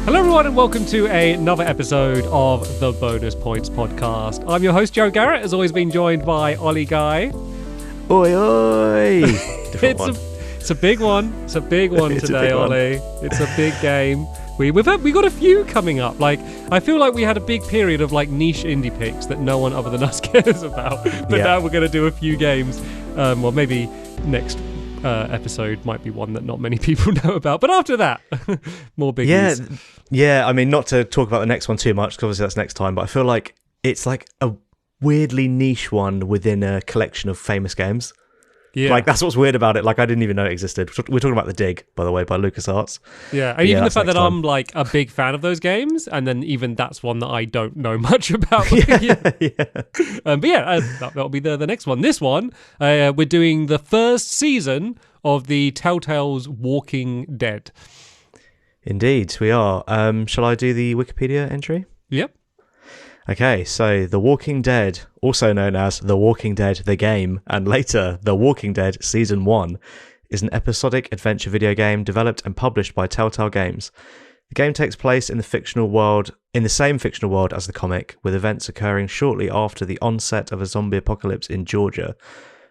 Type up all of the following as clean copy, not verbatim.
Hello everyone and welcome to another episode of the Bonus Points Podcast. I'm your host Joe Garrett, as always being joined by Ollie Guy. Oi oi! It's a big one. It's a big one today, Ollie. It's a big game. We got a few coming up. Like, I feel like we had a big period of like niche indie picks that no one other than us cares about. But now we're going to do a few games. Well, maybe next episode might be one that not many people know about. But after that, more biggies. Yeah. I mean, not to talk about the next one too much, because obviously that's next time. But I feel like it's like a weirdly niche one within a collection of famous games. Yeah. Like, that's what's weird about it. Like, I didn't even know it existed. We're talking about The Dig, by the way, by LucasArts. Yeah, and even the fact that I'm, like, a big fan of those games, and then even that's one that I don't know much about. That'll be the next one. This one, we're doing the first season of the Telltale's Walking Dead. Indeed, we are. Shall I do the Wikipedia entry? Yep. Okay, so The Walking Dead, also known as The Walking Dead The Game, and later The Walking Dead Season 1, is an episodic adventure video game developed and published by Telltale Games. The game takes place in the same fictional world as the comic, with events occurring shortly after the onset of a zombie apocalypse in Georgia.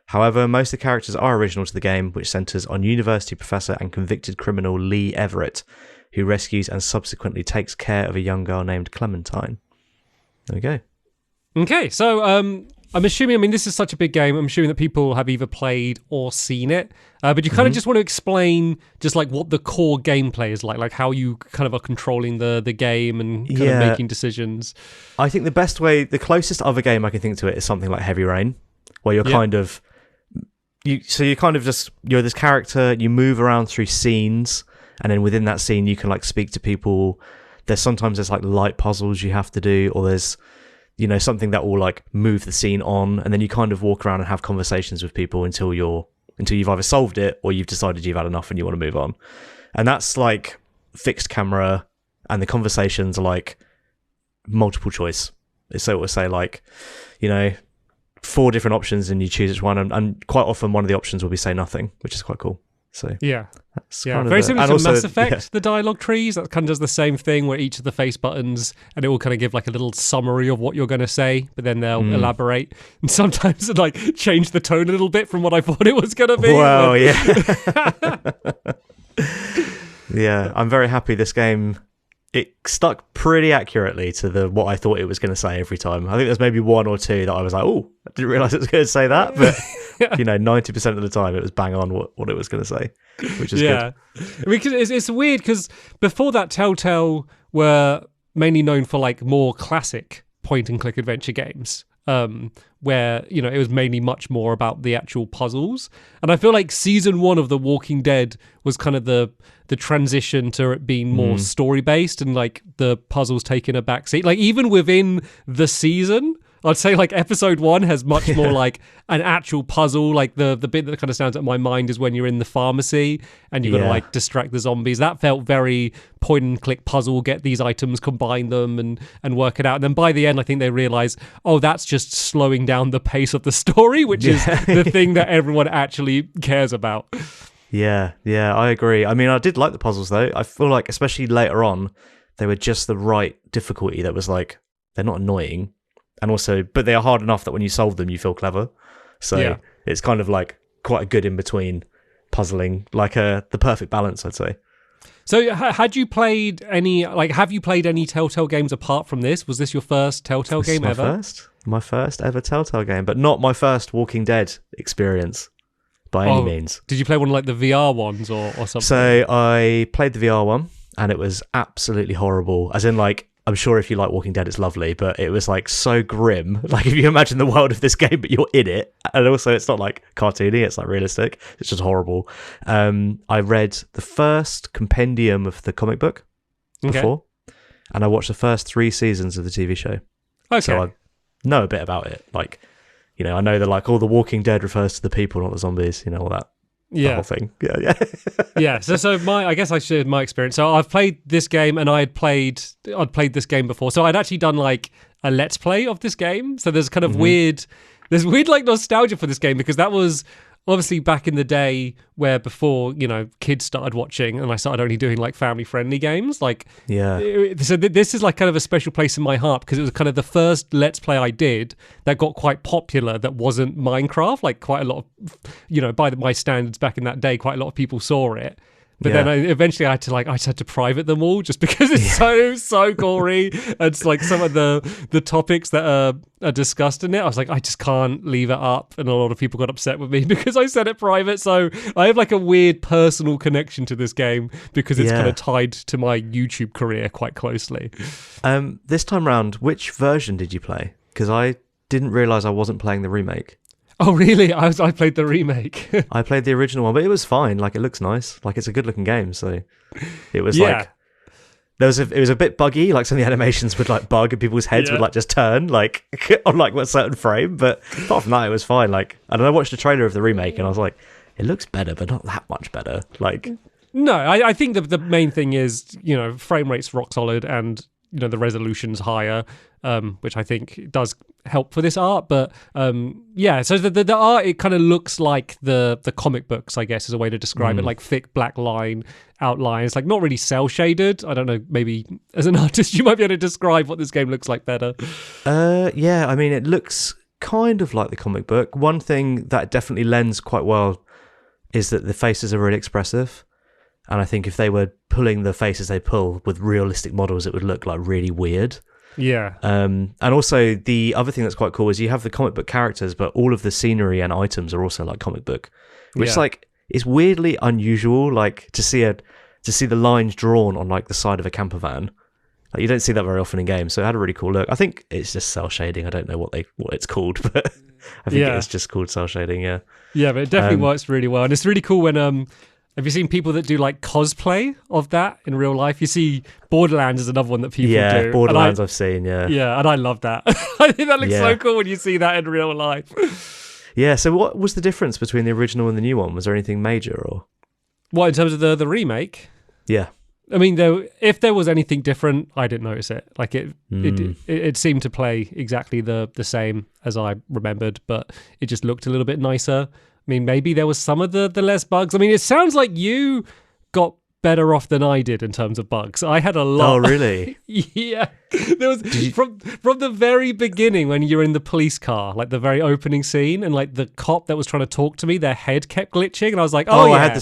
However, most of the characters are original to the game, which centers on university professor and convicted criminal Lee Everett, who rescues and subsequently takes care of a young girl named Clementine. There we go. Okay, so I'm assuming, this is such a big game, I'm assuming that people have either played or seen it, but you kind of just want to explain just like what the core gameplay is like how you kind of are controlling the game and kind of making decisions. I think the closest other game I can think to it is something like Heavy Rain, where you're you're this character, you move around through scenes, and then within that scene you can like speak to people. There's like light puzzles you have to do, or there's, something that will like move the scene on, and then you kind of walk around and have conversations with people until you've either solved it or you've decided you've had enough and you want to move on. And that's like fixed camera, and the conversations are like multiple choice. So it will say like, 4 different options and you choose which one, and quite often one of the options will be say nothing, which is quite cool. So that's very similar to Mass Effect, the dialogue trees. That kind of does the same thing, where each of the face buttons, and it will kind of give like a little summary of what you're going to say, but then they'll elaborate and sometimes like change the tone a little bit from what I thought it was going to be. Wow, yeah. I'm very happy this game. It stuck pretty accurately to what I thought it was going to say every time. I think there's maybe 1 or 2 that I was like, oh, I didn't realise it was going to say that. But, 90% of the time it was bang on what it was going to say, which is good. Because it's weird, because before that, Telltale were mainly known for like more classic point-and-click adventure games. Where it was mainly much more about the actual puzzles, and I feel like season 1 of The Walking Dead was kind of the transition to it being more story based, and like the puzzles taking a backseat. Like even within the season, I'd say like episode 1 has much more like an actual puzzle. Like the bit that kind of stands out in my mind is when you're in the pharmacy and you've got to like distract the zombies. That felt very point and click puzzle, get these items, combine them and work it out. And then by the end, I think they realize, oh, that's just slowing down the pace of the story, which is the thing that everyone actually cares about. Yeah, I agree. I mean, I did like the puzzles though. I feel like, especially later on, they were just the right difficulty that was like, they're not annoying. And also, but they are hard enough that when you solve them, you feel clever. So it's kind of like quite a good in-between puzzling, like the perfect balance, I'd say. So have you played any Telltale games apart from this? Was this your first Telltale game ever? My first ever Telltale game, but not my first Walking Dead experience by any means. Did you play one of like the VR ones or something? So I played the VR one, and it was absolutely horrible. As in, like, I'm sure if you like Walking Dead, it's lovely, but it was like so grim. Like if you imagine the world of this game, but you're in it, and also it's not like cartoony; it's like realistic. It's just horrible. I read the first compendium of the comic book before, and I watched the first 3 seasons of the TV show. Okay, so I know a bit about it. Like, I know that like all the Walking Dead refers to the people, not the zombies. All that. The whole thing. Yeah. So I guess I shared my experience. So I've played this game, and I'd played this game before. So I'd actually done like a let's play of this game. So there's kind of weird like nostalgia for this game, because that was obviously back in the day where before, kids started watching and I started only doing like family friendly games, like, Yeah. so this is like kind of a special place in my heart because it was kind of the first Let's Play I did that got quite popular that wasn't Minecraft. Like quite a lot of, by my standards back in that day, quite a lot of people saw it. But then eventually I just had to private them all just because it's so gory. And it's like some of the topics that are discussed in it. I was like, I just can't leave it up. And a lot of people got upset with me because I said it private. So I have like a weird personal connection to this game because it's kind of tied to my YouTube career quite closely. This time round, which version did you play? Because I didn't realise I wasn't playing the remake. Oh, really? I played the remake. I played the original one, but it was fine. Like, it looks nice. Like, it's a good-looking game, so it was like... it was a bit buggy, like some of the animations would like bug and people's heads would like just turn like on like a certain frame, but apart from that it was fine. Like, and I watched the trailer of the remake and I was like, it looks better, but not that much better. Like, no, I think the main thing is, frame rate's rock solid and the resolution's higher, which I think does help for this art. But so the art, it kind of looks like the comic books, I guess is a way to describe it, like thick black line outlines, like not really cel shaded. I don't know, maybe as an artist you might be able to describe what this game looks like better. I mean, it looks kind of like the comic book. One thing that definitely lends quite well is that the faces are really expressive. And I think if they were pulling the faces they pull with realistic models, it would look like really weird. Yeah. And also the other thing that's quite cool is you have the comic book characters, but all of the scenery and items are also like comic book, which like is weirdly unusual. Like to see the lines drawn on like the side of a camper van. Like you don't see that very often in games. So it had a really cool look. I think it's just cel shading. I don't know what it's called, but I think it's just called cel shading. Yeah. Yeah, but it definitely works really well, and it's really cool when have you seen people that do like cosplay of that in real life? You see Borderlands is another one that people do. Yeah, Borderlands I've seen, Yeah, and I love that. I think that looks so cool when you see that in real life. Yeah, so what was the difference between the original and the new one? Was there anything major or? What, in terms of the remake? Yeah. I mean, if there was anything different, I didn't notice it. Like it seemed to play exactly the same as I remembered, but it just looked a little bit nicer. I mean, maybe there was some of the less bugs. I mean, it sounds like you got better off than I did in terms of bugs. I had a lot. Oh, really? Yeah. There was from the very beginning when you're in the police car, like the very opening scene, and like the cop that was trying to talk to me, their head kept glitching, and I was like, "Oh, yeah." I had the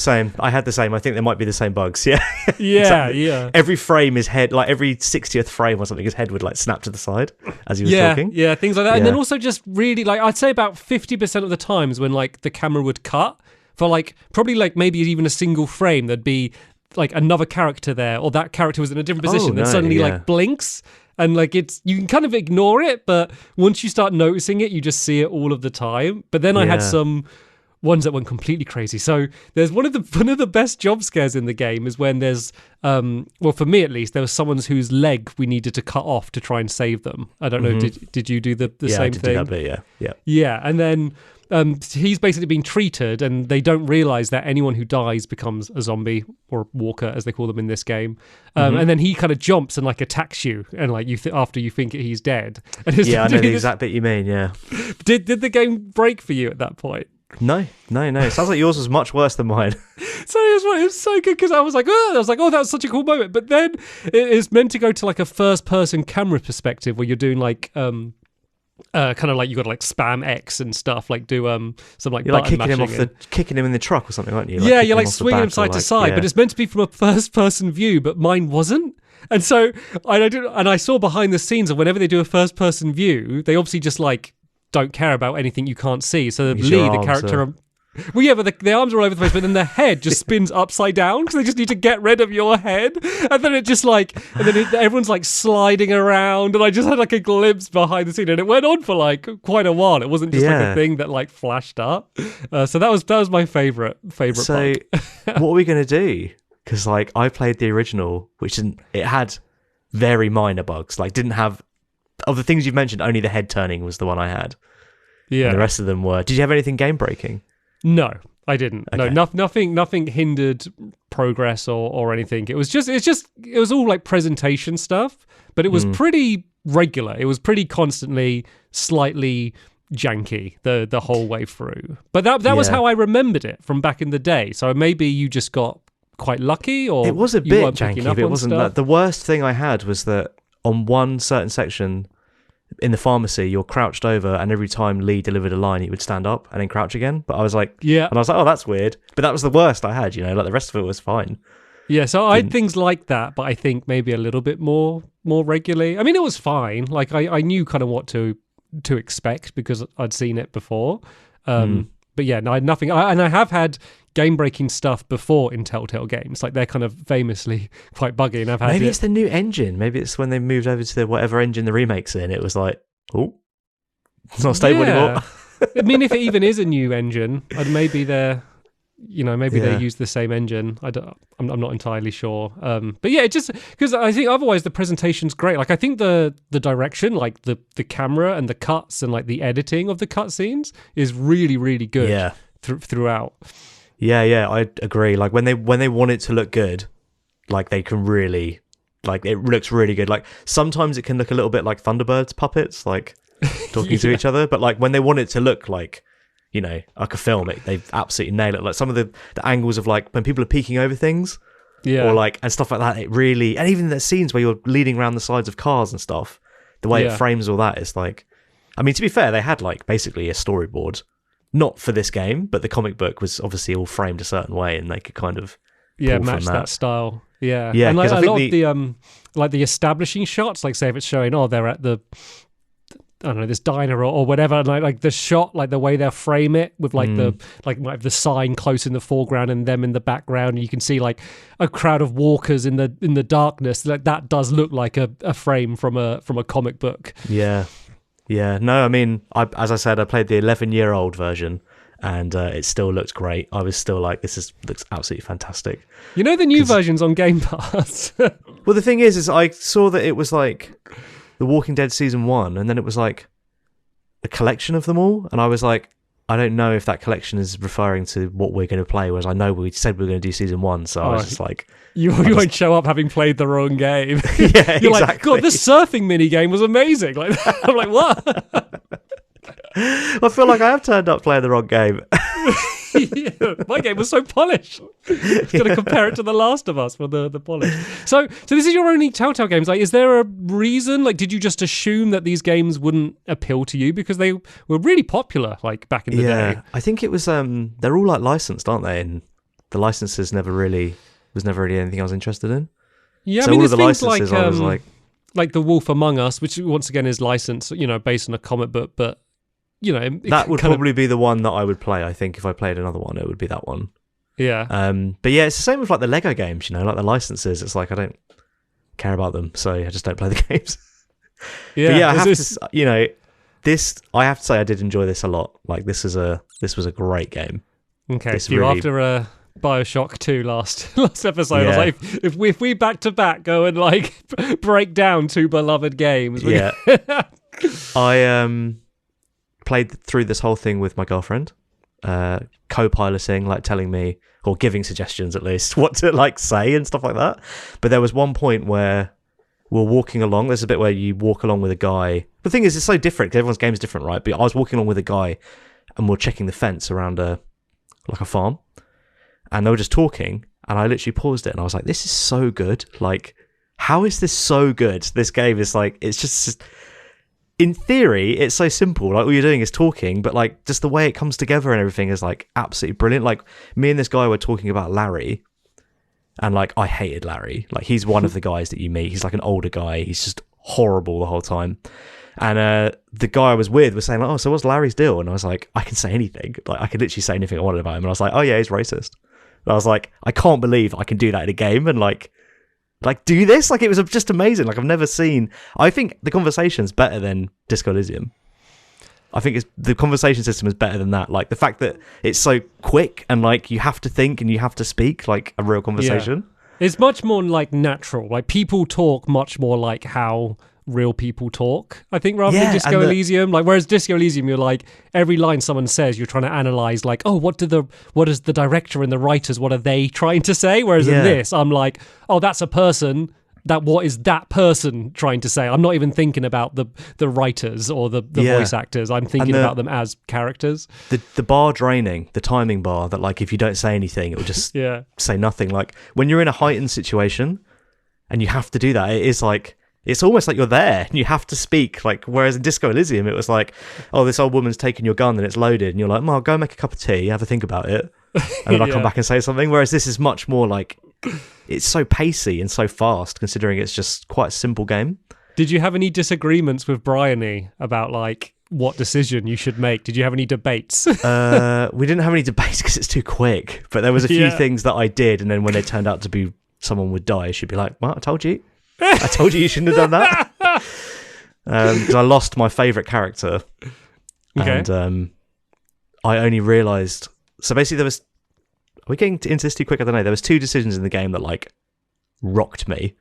same. I think there might be the same bugs. Yeah. Yeah, exactly. Yeah. Every frame, his head, like every 60th frame or something, his head would like snap to the side as he was talking. Yeah, things like that. Yeah. And then also just really like I'd say about 50% of the times when like the camera would cut for like probably like maybe even a single frame, there'd be like another character there, or that character was in a different position, and suddenly like blinks, and like you can kind of ignore it, but once you start noticing it, you just see it all of the time. But then I had some ones that went completely crazy. So there's one of the best jump scares in the game is when there's well, for me at least, there was someone whose leg we needed to cut off to try and save them. I don't know, did you do the same I did thing? Do that bit, yeah, and then he's basically being treated, and they don't realize that anyone who dies becomes a zombie or a walker, as they call them in this game. And then he kind of jumps and like attacks you, and like after you think he's dead. And I know the exact bit you mean. Yeah. Did the game break for you at that point? No. It sounds like yours was much worse than mine. So it was so good because I was like, oh, that was such a cool moment. But then it's meant to go to like a first-person camera perspective where you're doing like kind of like you got to like spam X and stuff, like do some like you're like kicking him in the truck or something, aren't you? Like you're like swinging him side to side, but it's meant to be from a first-person view, but mine wasn't. And so I saw behind the scenes of whenever they do a first-person view, they obviously just like don't care about anything you can't see. So Lee, the character. Well, yeah, but the arms are all over the place, but then the head just spins upside down because they just need to get rid of your head. And then it just like, everyone's like sliding around, and I just had like a glimpse behind the scene, and it went on for like quite a while. It wasn't just like a thing that like flashed up. So that was my favorite So what are we going to do? Because like I played the original, it had very minor bugs, like didn't have, of the things you've mentioned, only the head turning was the one I had. Yeah. And the rest of them were, did you have anything game breaking? No, I didn't. Okay. No, nothing hindered progress or anything. It was all like presentation stuff, but it was pretty regular. It was pretty constantly slightly janky the whole way through. But that was how I remembered it from back in the day. So maybe you just got quite lucky, or it was a you bit weren't picking janky, up but it on wasn't. stuff. The worst thing I had was that on one certain section in the pharmacy, you're crouched over, and every time Lee delivered a line, he would stand up and then crouch again. But I was like, Yeah. and I was like, oh, that's weird. But that was the worst I had, like the rest of it was fine. Yeah, so I had things like that, but I think maybe a little bit more regularly. I mean, it was fine. Like I knew kind of what to expect because I'd seen it before. But yeah, no, I had nothing. And I have had game-breaking stuff before in Telltale games. Like they're kind of famously quite buggy, and I've had Maybe it's the new engine. Maybe it's when they moved over to whatever engine the remake's in. It was like, oh, it's not stable anymore. I mean, if it even is a new engine, maybe they're, they use the same engine. I'm not entirely sure. But yeah, it just because I think otherwise the presentation's great. Like I think the direction, like the camera and the cuts and like the editing of the cutscenes is really, really good. Yeah. Throughout. Yeah, I agree. Like when they want it to look good, like they can really, like it looks really good. Like sometimes it can look a little bit like Thunderbird's puppets, like talking to each other. But like when they want it to look like, like a film, they absolutely nail it. Like some of the angles of like when people are peeking over things, or like and stuff like that. It really, and even the scenes where you're leading around the sides of cars and stuff, the way it frames all that is like. I mean, to be fair, they had like basically a storyboard. Not for this game, but the comic book was obviously all framed a certain way, and they could kind of match that style. Yeah, yeah. And like, I a think lot of the like the establishing shots, like say if it's showing, they're at the I don't know, this diner or whatever, and like the shot, like the way they'll frame it with like might have the sign close in the foreground and them in the background, and you can see like a crowd of walkers in the darkness. Like that does look like a frame from a comic book. Yeah. Yeah, no, I mean, as I said, I played the 11-year-old version, and it still looks great. I was still like, looks absolutely fantastic. The new version's on Game Pass. Well, the thing is I saw that it was like The Walking Dead Season 1, and then it was like a collection of them all, and I was like, I don't know if that collection is referring to what we're going to play, whereas I know we said we were going to do Season 1, so I was just like... You won't show up having played the wrong game. Yeah, You're exactly. like, God, this surfing mini game was amazing. Like, I'm like, what? I feel like I have turned up playing the wrong game. Yeah, my game was so polished. I was going to compare it to The Last of Us for the polish. So this is your only Telltale games. Like, is there a reason? Like, did you just assume that these games wouldn't appeal to you because they were really popular, like back in the day? I think it was. They're all like licensed, aren't they? And the licenses was never really anything I was interested in. Yeah, so I mean, all of the there's things licenses, I was like The Wolf Among Us, which once again is licensed, based on a comic book, but that would probably be the one that I would play. I think if I played another one, it would be that one. Yeah. But yeah, it's the same with like the Lego games. Like the licenses, it's like I don't care about them, so I just don't play the games. Yeah. But yeah, I have to. This I have to say I did enjoy this a lot. Like this was a great game. Okay, so you're after BioShock 2 last episode. Yeah. I was like, if we back to back go and like break down two beloved games. Yeah. I played through this whole thing with my girlfriend, co-piloting, like telling me or giving suggestions at least what to like say and stuff like that. But there was one point where we're walking along. There's a bit where you walk along with a guy. The thing is, it's so different because everyone's game is different, right? But I was walking along with a guy, and we're checking the fence around a farm, and they were just talking. And I literally paused it, and I was like, "This is so good! Like, how is this so good? This game is like, it's just." In theory, it's so simple. Like all you're doing is talking, but like just the way it comes together and everything is like absolutely brilliant. Like me and this guy were talking about Larry, and like I hated Larry. Like he's one of the guys that you meet. He's like an older guy. He's just horrible the whole time. And the guy I was with was saying, like, "Oh, so what's Larry's deal?" And I was like, "I can say anything. Like I could literally say anything I wanted about him." And I was like, "Oh yeah, he's racist." And I was like, "I can't believe I can do that in a game and like do this." Like it was just amazing. Like I've never seen. I think the conversation's better than Disco Elysium. I think the conversation system is better than that. Like the fact that it's so quick and like you have to think and you have to speak like a real conversation. Yeah. It's much more like natural. Like people talk much more like how real people talk, I think, rather than Disco Elysium. Like whereas Disco Elysium, you're like every line someone says, you're trying to analyze like, oh, what is the director and the writers, what are they trying to say? Whereas in this, I'm like, oh, that's a person what is that person trying to say? I'm not even thinking about the writers or the voice actors. I'm thinking about them as characters. The bar draining, the timing bar, that like if you don't say anything, it will just say nothing. Like when you're in a heightened situation and you have to do that, it is like, it's almost like you're there and you have to speak. Like, whereas in Disco Elysium, it was like, oh, this old woman's taking your gun and it's loaded, and you're like, I'll go make a cup of tea, have a think about it, and then I'll come back and say something. Whereas this is much more like, it's so pacey and so fast, considering it's just quite a simple game. Did you have any disagreements with Bryony about like what decision you should make? Did you have any debates? We didn't have any debates because it's too quick, but there was a few things that I did, and then when they turned out to be someone would die, she'd be like, well, I told you shouldn't have done that. Because I lost my favourite character. Okay. And I only realised... So basically there was... Are we getting into this too quick? I don't know. There was 2 decisions in the game that, like, rocked me.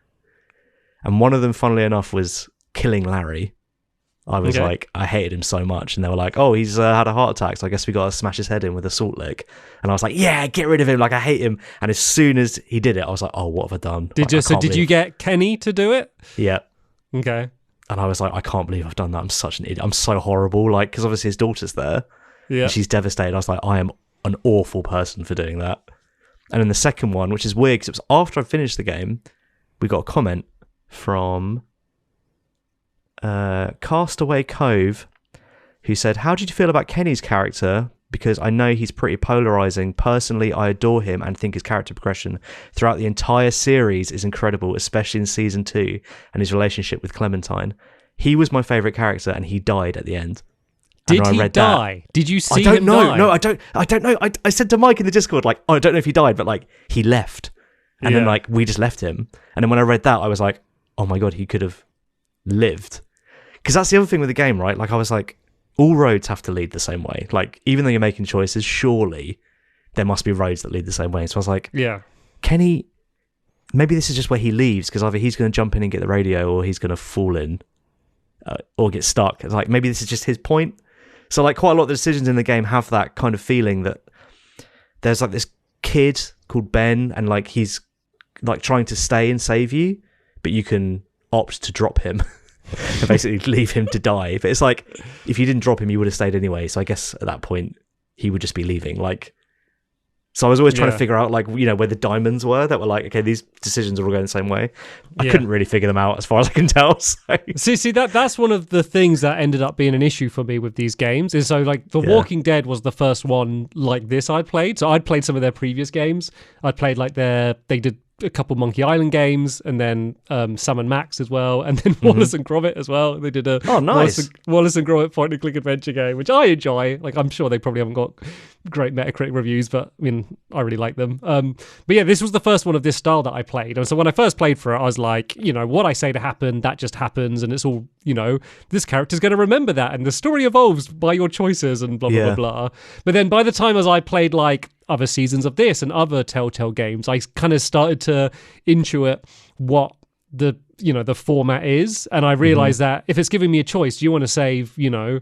And one of them, funnily enough, was killing Larry. I was like, I hated him so much. And they were like, oh, he's had a heart attack, so I guess we got to smash his head in with a salt lick. And I was like, yeah, get rid of him. Like, I hate him. And as soon as he did it, I was like, oh, what have I done? Did you get Kenny to do it? Yeah. Okay. And I was like, I can't believe I've done that. I'm such an idiot. I'm so horrible. Like, because obviously his daughter's there. Yeah. And she's devastated. I was like, I am an awful person for doing that. And then the second one, which is weird, because it was after I finished the game, we got a comment from Castaway Cove, who said, how did you feel about Kenny's character? Because I know he's pretty polarizing. Personally, I adore him and think his character progression throughout the entire series is incredible, especially in season 2 and his relationship with Clementine. He was my favorite character and he died at the end. Did he die? Did you see him die? I don't know. No, I don't know. I said to Mike in the Discord, like, oh, I don't know if he died, but like he left. And then like we just left him. And then when I read that, I was like, oh my God, he could have lived. Because that's the other thing with the game, right? Like I was like, all roads have to lead the same way. Like, even though you're making choices, surely there must be roads that lead the same way. So I was like, Kenny, maybe this is just where he leaves, because either he's going to jump in and get the radio, or he's going to fall in or get stuck. It's like, maybe this is just his point. So like quite a lot of the decisions in the game have that kind of feeling that there's like this kid called Ben, and like he's like trying to stay and save you, but you can opt to drop him. And basically leave him to die. But it's like, if you didn't drop him, you would have stayed anyway. So I guess at that point, he would just be leaving. Like, so I was always trying to figure out, like, you know, where the diamonds were that were like, okay, these decisions are all going the same way. I couldn't really figure them out as far as I can tell. So. See, that's one of the things that ended up being an issue for me with these games. Is so like The Walking Dead was the first one like this I played. So I'd played some of their previous games. I'd played like they did a couple Monkey Island games, and then Sam and Max as well, and then Wallace and Gromit as well. They did a Wallace and Gromit point and click adventure game, which I enjoy. Like, I'm sure they probably haven't got great Metacritic reviews, but I mean, I really like them. But yeah, this was the first one of this style that I played, and so when I first played for it, I was like, you know, what I say to happen, that just happens, and it's all, you know, this character's going to remember that, and the story evolves by your choices, and blah blah blah blah. But then by the time as I played like other seasons of this and other Telltale games, I kind of started to intuit what the format is, and I realized that if it's giving me a choice, do you want to save, you know,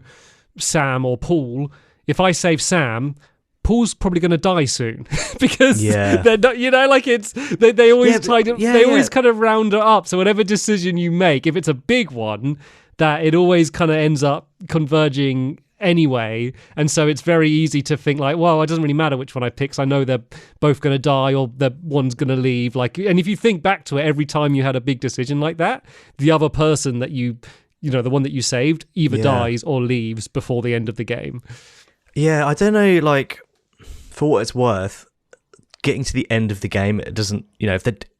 Sam or Paul? If I save Sam, Paul's probably going to die soon because they're not, you know, like it's they always always kind of round it up. So whatever decision you make, if it's a big one, that it always kind of ends up converging anyway, and so it's very easy to think like, well, it doesn't really matter which one I pick, 'cause I know they're both going to die or that one's going to leave. Like, and if you think back to it, every time you had a big decision like that, the other person that you know, the one that you saved either dies or leaves before the end of the game. Yeah, I don't know, like, for what it's worth, getting to the end of the game, it doesn't, you know,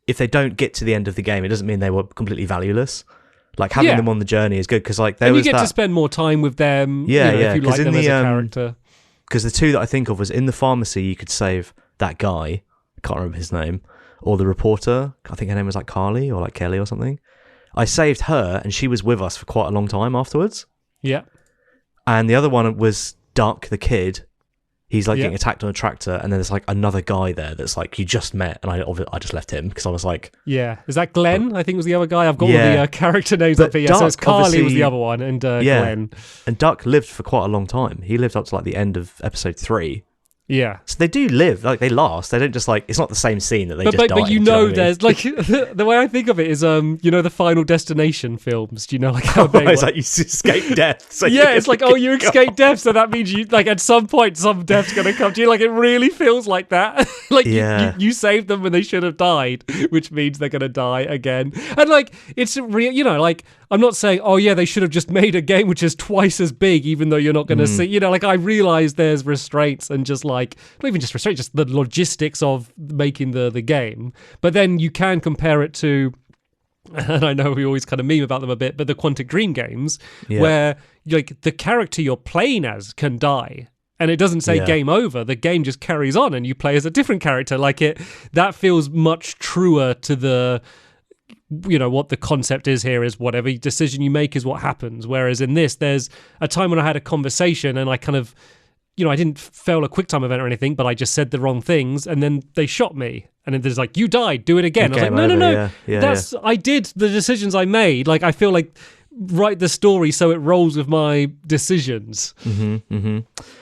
if they don't get to the end of the game, it doesn't mean they were completely valueless. Like, having them on the journey is good, because like you get to spend more time with them. If you like them as a character. Because the 2 that I think of was in the pharmacy, you could save that guy, I can't remember his name, or the reporter. I think her name was like Carly or like Kelly or something. I saved her, and she was with us for quite a long time afterwards. Yeah. And the other one was Duck, the kid. He's like getting attacked on a tractor, and then there's like another guy there that's like you just met, and I just left him because I was like, is that Glenn? I think was the other guy. I've got all the character names up here. So it's Carly was the other one, and Glenn. And Duck lived for quite a long time. He lived up to like the end of episode 3, Yeah. So they do live, like they last. They don't just like, it's not the same scene that they just die. But you in, know, what I mean? there's like the way I think of it is you know, the Final Destination films. Do you know like how they It's work? like you escape death. So Yeah, you it's like, oh, you escape death, so that means you like at some point some death's gonna come to you. Like it really feels like that. Like Yeah. you saved them when they should have died, which means they're gonna die again. And like it's real, you know, like I'm not saying, oh yeah, they should have just made a game which is twice as big, even though you're not gonna see, you know, like I realize there's restraints and just like not even just restraints, just the logistics of making the game. But then you can compare it to, and I know we always kind of meme about them a bit, but the Quantic Dream games, where like the character you're playing as can die. And it doesn't say game over. The game just carries on and you play as a different character. Like that feels much truer to the, you know, what the concept is here is whatever decision you make is what happens. Whereas in this, there's a time when I had a conversation and I kind of, you know, I didn't fail a QuickTime event or anything, but I just said the wrong things and then they shot me. And then there's like, you died, do it again. I was like, no. I did the decisions I made. Like, I feel like write the story so it rolls with my decisions.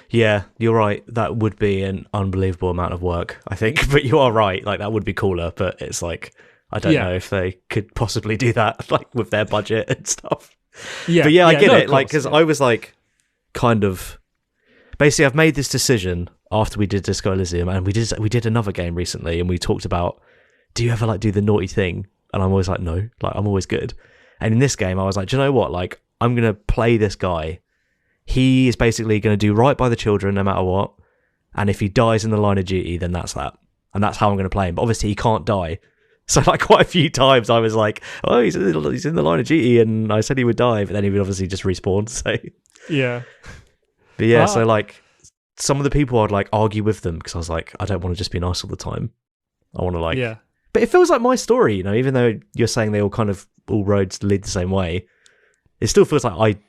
Yeah, you're right. That would be an unbelievable amount of work, I think. But you are right. Like, that would be cooler. But it's like, I don't know if they could possibly do that, like, with their budget and stuff. Yeah. But yeah, I get it. Course, like, because I was like, kind of, basically, I've made this decision after we did Disco Elysium, and we did another game recently, and we talked about, do you ever like do the naughty thing? And I'm always like, no, like I'm always good. And in this game, I was like, do you know what? Like, I'm gonna play this guy. He is basically gonna do right by the children no matter what. And if he dies in the line of duty, then that's that. And that's how I'm gonna play him. But obviously, he can't die. So like quite a few times, I was like, oh, he's in the line of duty, and I said he would die, but then he would obviously just respawn. So yeah. But yeah, so like some of the people I'd like argue with them because I was like, I don't want to just be nice all the time. I want to like, but it feels like my story, you know, even though you're saying they all roads lead the same way, it still feels like I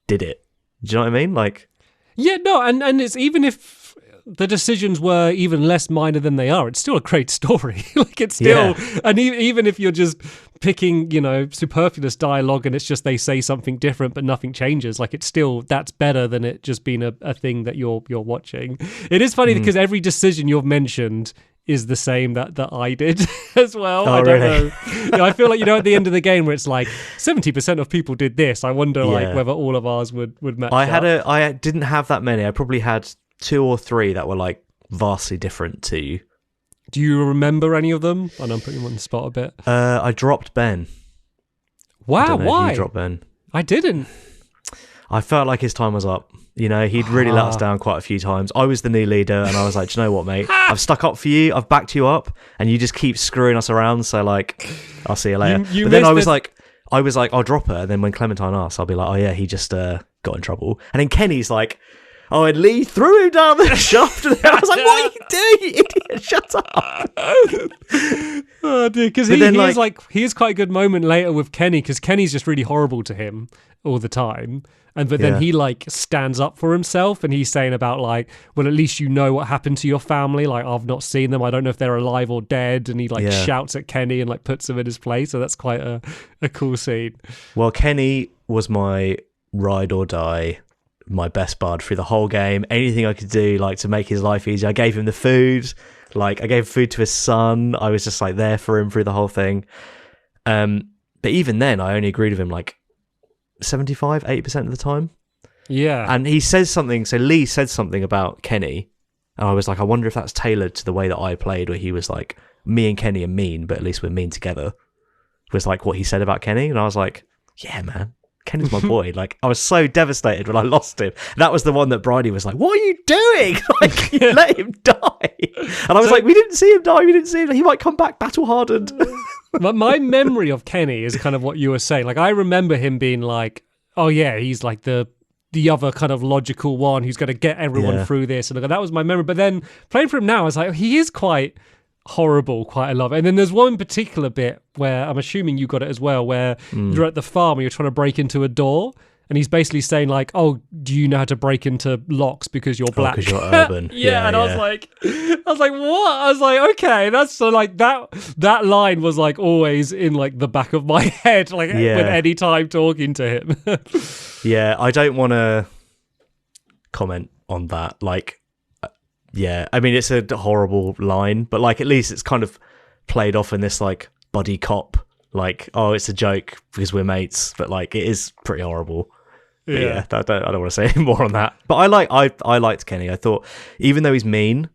did it. Do you know what I mean? Like, yeah, no, and it's even if the decisions were even less minor than they are, it's still a great story. Like it's still, and even if you're just picking, you know, superfluous dialogue and it's just they say something different but nothing changes, like it's still, that's better than it just being a thing that you're watching. It is funny because every decision you've mentioned is the same that I did as well. Oh, I don't really? know. You know. I feel like, you know, at the end of the game where it's like 70% of people did this, I wonder like whether all of ours would match up. I didn't have that many. I probably had 2 or 3 that were like vastly different to you. Do you remember any of them? I know I'm putting you on the spot a bit. I dropped Ben. Wow, why? You dropped Ben. I didn't. I felt like his time was up. You know, he'd really let us down quite a few times. I was the new leader, and I was like, do you know what, mate? I've stuck up for you. I've backed you up, and you just keep screwing us around. So, like, I'll see you later. But then I was like, I'll drop her. And then when Clementine asks, I'll be like, oh yeah, he just got in trouble. And then Kenny's like, oh, and Lee threw him down the shaft. And I was like, what are you doing, you idiot? Shut up. Oh, dude, because he has quite a good moment later with Kenny, because Kenny's just really horrible to him all the time. But then he like stands up for himself, and he's saying about like, well, at least you know what happened to your family. Like, I've not seen them. I don't know if they're alive or dead. And he like shouts at Kenny and like puts him in his place. So that's quite a cool scene. Well, Kenny was my ride or die, my best bud through the whole game. Anything I could do like to make his life easier. I gave him the food. Like I gave food to his son. I was just like there for him through the whole thing. But even then, I only agreed with him like 75, 80% of the time. Yeah. And he says something, so Lee said something about Kenny, and I was like, I wonder if that's tailored to the way that I played, where he was like, me and Kenny are mean, but at least we're mean together, was like what he said about Kenny. And I was like, yeah, man, Kenny's my boy. Like, I was so devastated when I lost him. That was the one that Bridie was like, what are you doing? Like, you let him die. And I was like, we didn't see him die. We didn't see him. He might come back battle hardened. But my memory of Kenny is kind of what you were saying. Like, I remember him being like, oh yeah, he's like the other kind of logical one who's going to get everyone through this. And that was my memory. But then playing for him now, I was like, he is quite horrible quite a lot. And then there's one particular bit where I'm assuming you got it as well, where you're at the farm and you're trying to break into a door. And he's basically saying like, oh, do you know how to break into locks because you're black? Because you're urban. And I was like, what? I was like, okay, that's so like that line was like always in like the back of my head, like with any time talking to him. Yeah, I don't want to comment on that. Like, Yeah, I mean, it's a horrible line, but like at least it's kind of played off in this like buddy cop, like, oh, it's a joke because we're mates, but like it is pretty horrible. But yeah, I don't want to say any more on that. But I liked Kenny. I thought even though he's mean,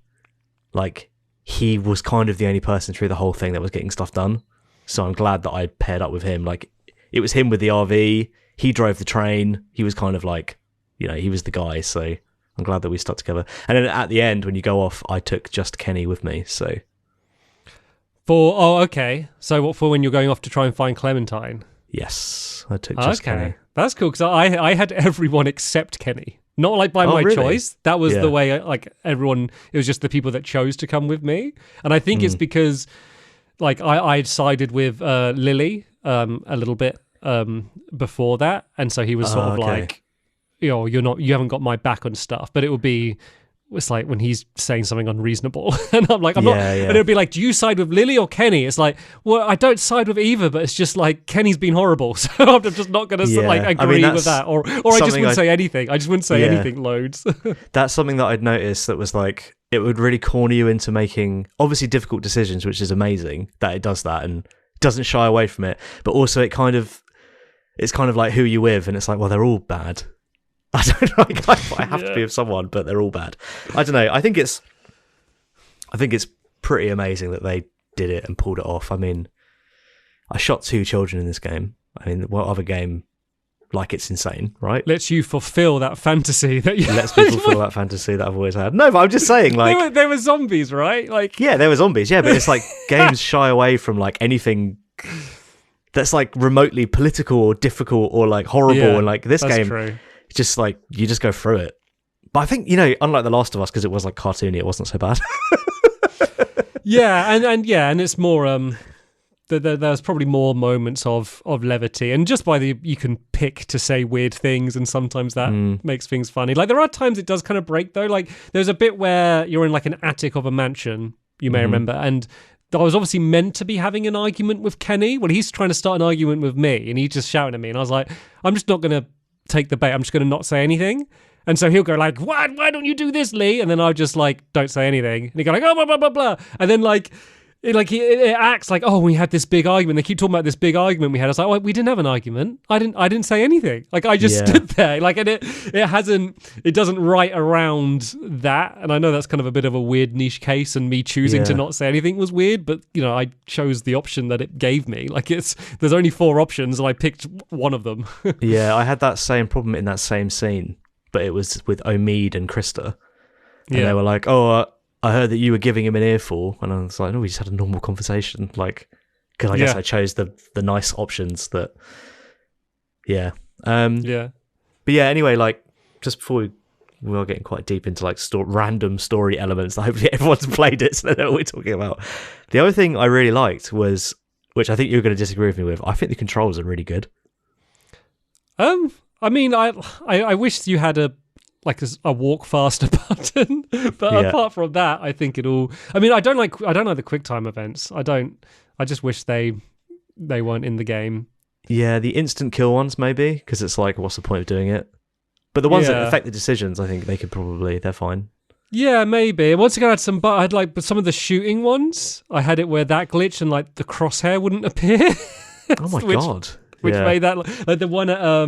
like he was kind of the only person through the whole thing that was getting stuff done. So I'm glad that I paired up with him. Like it was him with the RV. He drove the train. He was kind of like, you know, he was the guy. So I'm glad that we stuck together. And then at the end, when you go off, I took just Kenny with me. So okay. So what for when you're going off to try and find Clementine? yes, I took just Kenny. That's cool because I had everyone except Kenny. Not like by my really? choice. That was Yeah. the way. Like everyone, it was just the people that chose to come with me. And I think it's because, like, I sided with Lily a little bit before that, and so he was sort of okay. like, you know, you haven't got my back on stuff. But it's like when he's saying something unreasonable, and I'm like, I'm not. Yeah. And it'll be like, do you side with Lily or Kenny? It's like, well, I don't side with either, but it's just like Kenny's been horrible, so I'm just not going to Yeah. like I mean, agree that's with that, or I just something wouldn't say anything. I just wouldn't say Yeah. anything loads. That's something that I'd noticed that was like, it would really corner you into making obviously difficult decisions, which is amazing that it does that and doesn't shy away from it. But also it's kind of like who you with, and it's like, well, they're all bad. I don't know. I have to be with someone, but they're all bad. I don't know. I think it's pretty amazing that they did it and pulled it off. I mean, I shot 2 children in this game. I mean, what other game like it's insane, right? Lets you fulfill that fantasy that you Lets me fulfill that fantasy that I've always had. No, but I'm just saying, like, they were zombies, right? Like, yeah, there were zombies, yeah, but it's like games shy away from like anything that's like remotely political or difficult or like horrible, Yeah, and like this that's game, true. just like you just go through it. But I think, you know, unlike The Last of Us, because it was like cartoony, it wasn't so bad. Yeah, and it's more there's probably more moments of levity, and just by you can pick to say weird things, and sometimes that makes things funny. Like there are times it does kind of break though. Like there's a bit where you're in like an attic of a mansion, you may remember, and I was obviously meant to be having an argument with Kenny when he's trying to start an argument with me, and he's just shouting at me, and I was like, I'm just not going to take the bait. I'm just going to not say anything. And so he'll go like, why don't you do this, Lee? And then I'll just like, don't say anything. And he go like, oh, blah, blah, blah, blah. And then like, it acts like, oh, we had this big argument. They keep talking about this big argument we had. I was like, oh, we didn't have an argument. I didn't say anything. Like I just stood there. Like, and it doesn't write around that. And I know that's kind of a bit of a weird niche case, and me choosing to not say anything was weird, but you know, I chose the option that it gave me. Like there's only 4 options and I picked one of them. Yeah, I had that same problem in that same scene, but it was with Omid and Krista. And they were like, oh, I heard that you were giving him an earful, and I was like, no, we just had a normal conversation, like, because I guess I chose the nice options that, But yeah, anyway, like, just before we are getting quite deep into like random story elements that hopefully everyone's played it, so they know what we're talking about. The other thing I really liked was, which I think you're going to disagree with me with, I think the controls are really good. I mean, I wish you had a walk faster button, but apart from that, I think it all. I mean, I don't like the QuickTime events. I just wish they weren't in the game. Yeah, the instant kill ones maybe, because it's like, what's the point of doing it? But the ones that affect the decisions, I think they're fine. Yeah, maybe. Once again, I had but some of the shooting ones, I had it where that glitch and like the crosshair wouldn't appear. Oh my god! Which made that like the one at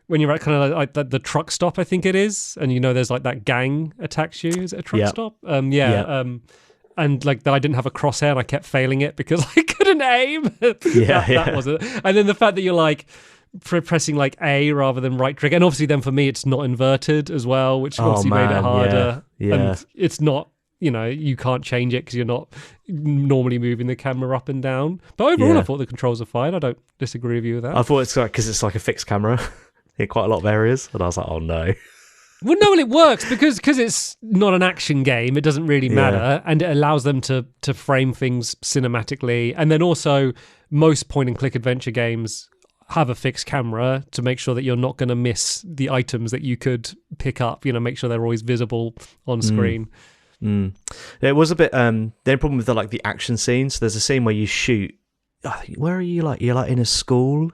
when you're at kind of like the truck stop, I think it is, and you know there's like that gang attacks you. Is it a truck stop? And like I didn't have a crosshair, and I kept failing it because I couldn't aim. That was it. And then the fact that you're like pressing like A rather than right trigger, and obviously then for me it's not inverted as well, which obviously made it harder. Yeah. And it's not. You know, you can't change it because you're not normally moving the camera up and down. But overall, I thought the controls are fine. I don't disagree with you with that. I thought it's like because it's like a fixed camera in quite a lot of areas, and I was like, oh no. Well, no, it works because it's not an action game. It doesn't really matter, and it allows them to frame things cinematically. And then also, most point-and-click adventure games have a fixed camera to make sure that you're not going to miss the items that you could pick up. You know, make sure they're always visible on screen. It was a bit the problem with the action scenes. There's a scene where you shoot. Where are you? You're in a school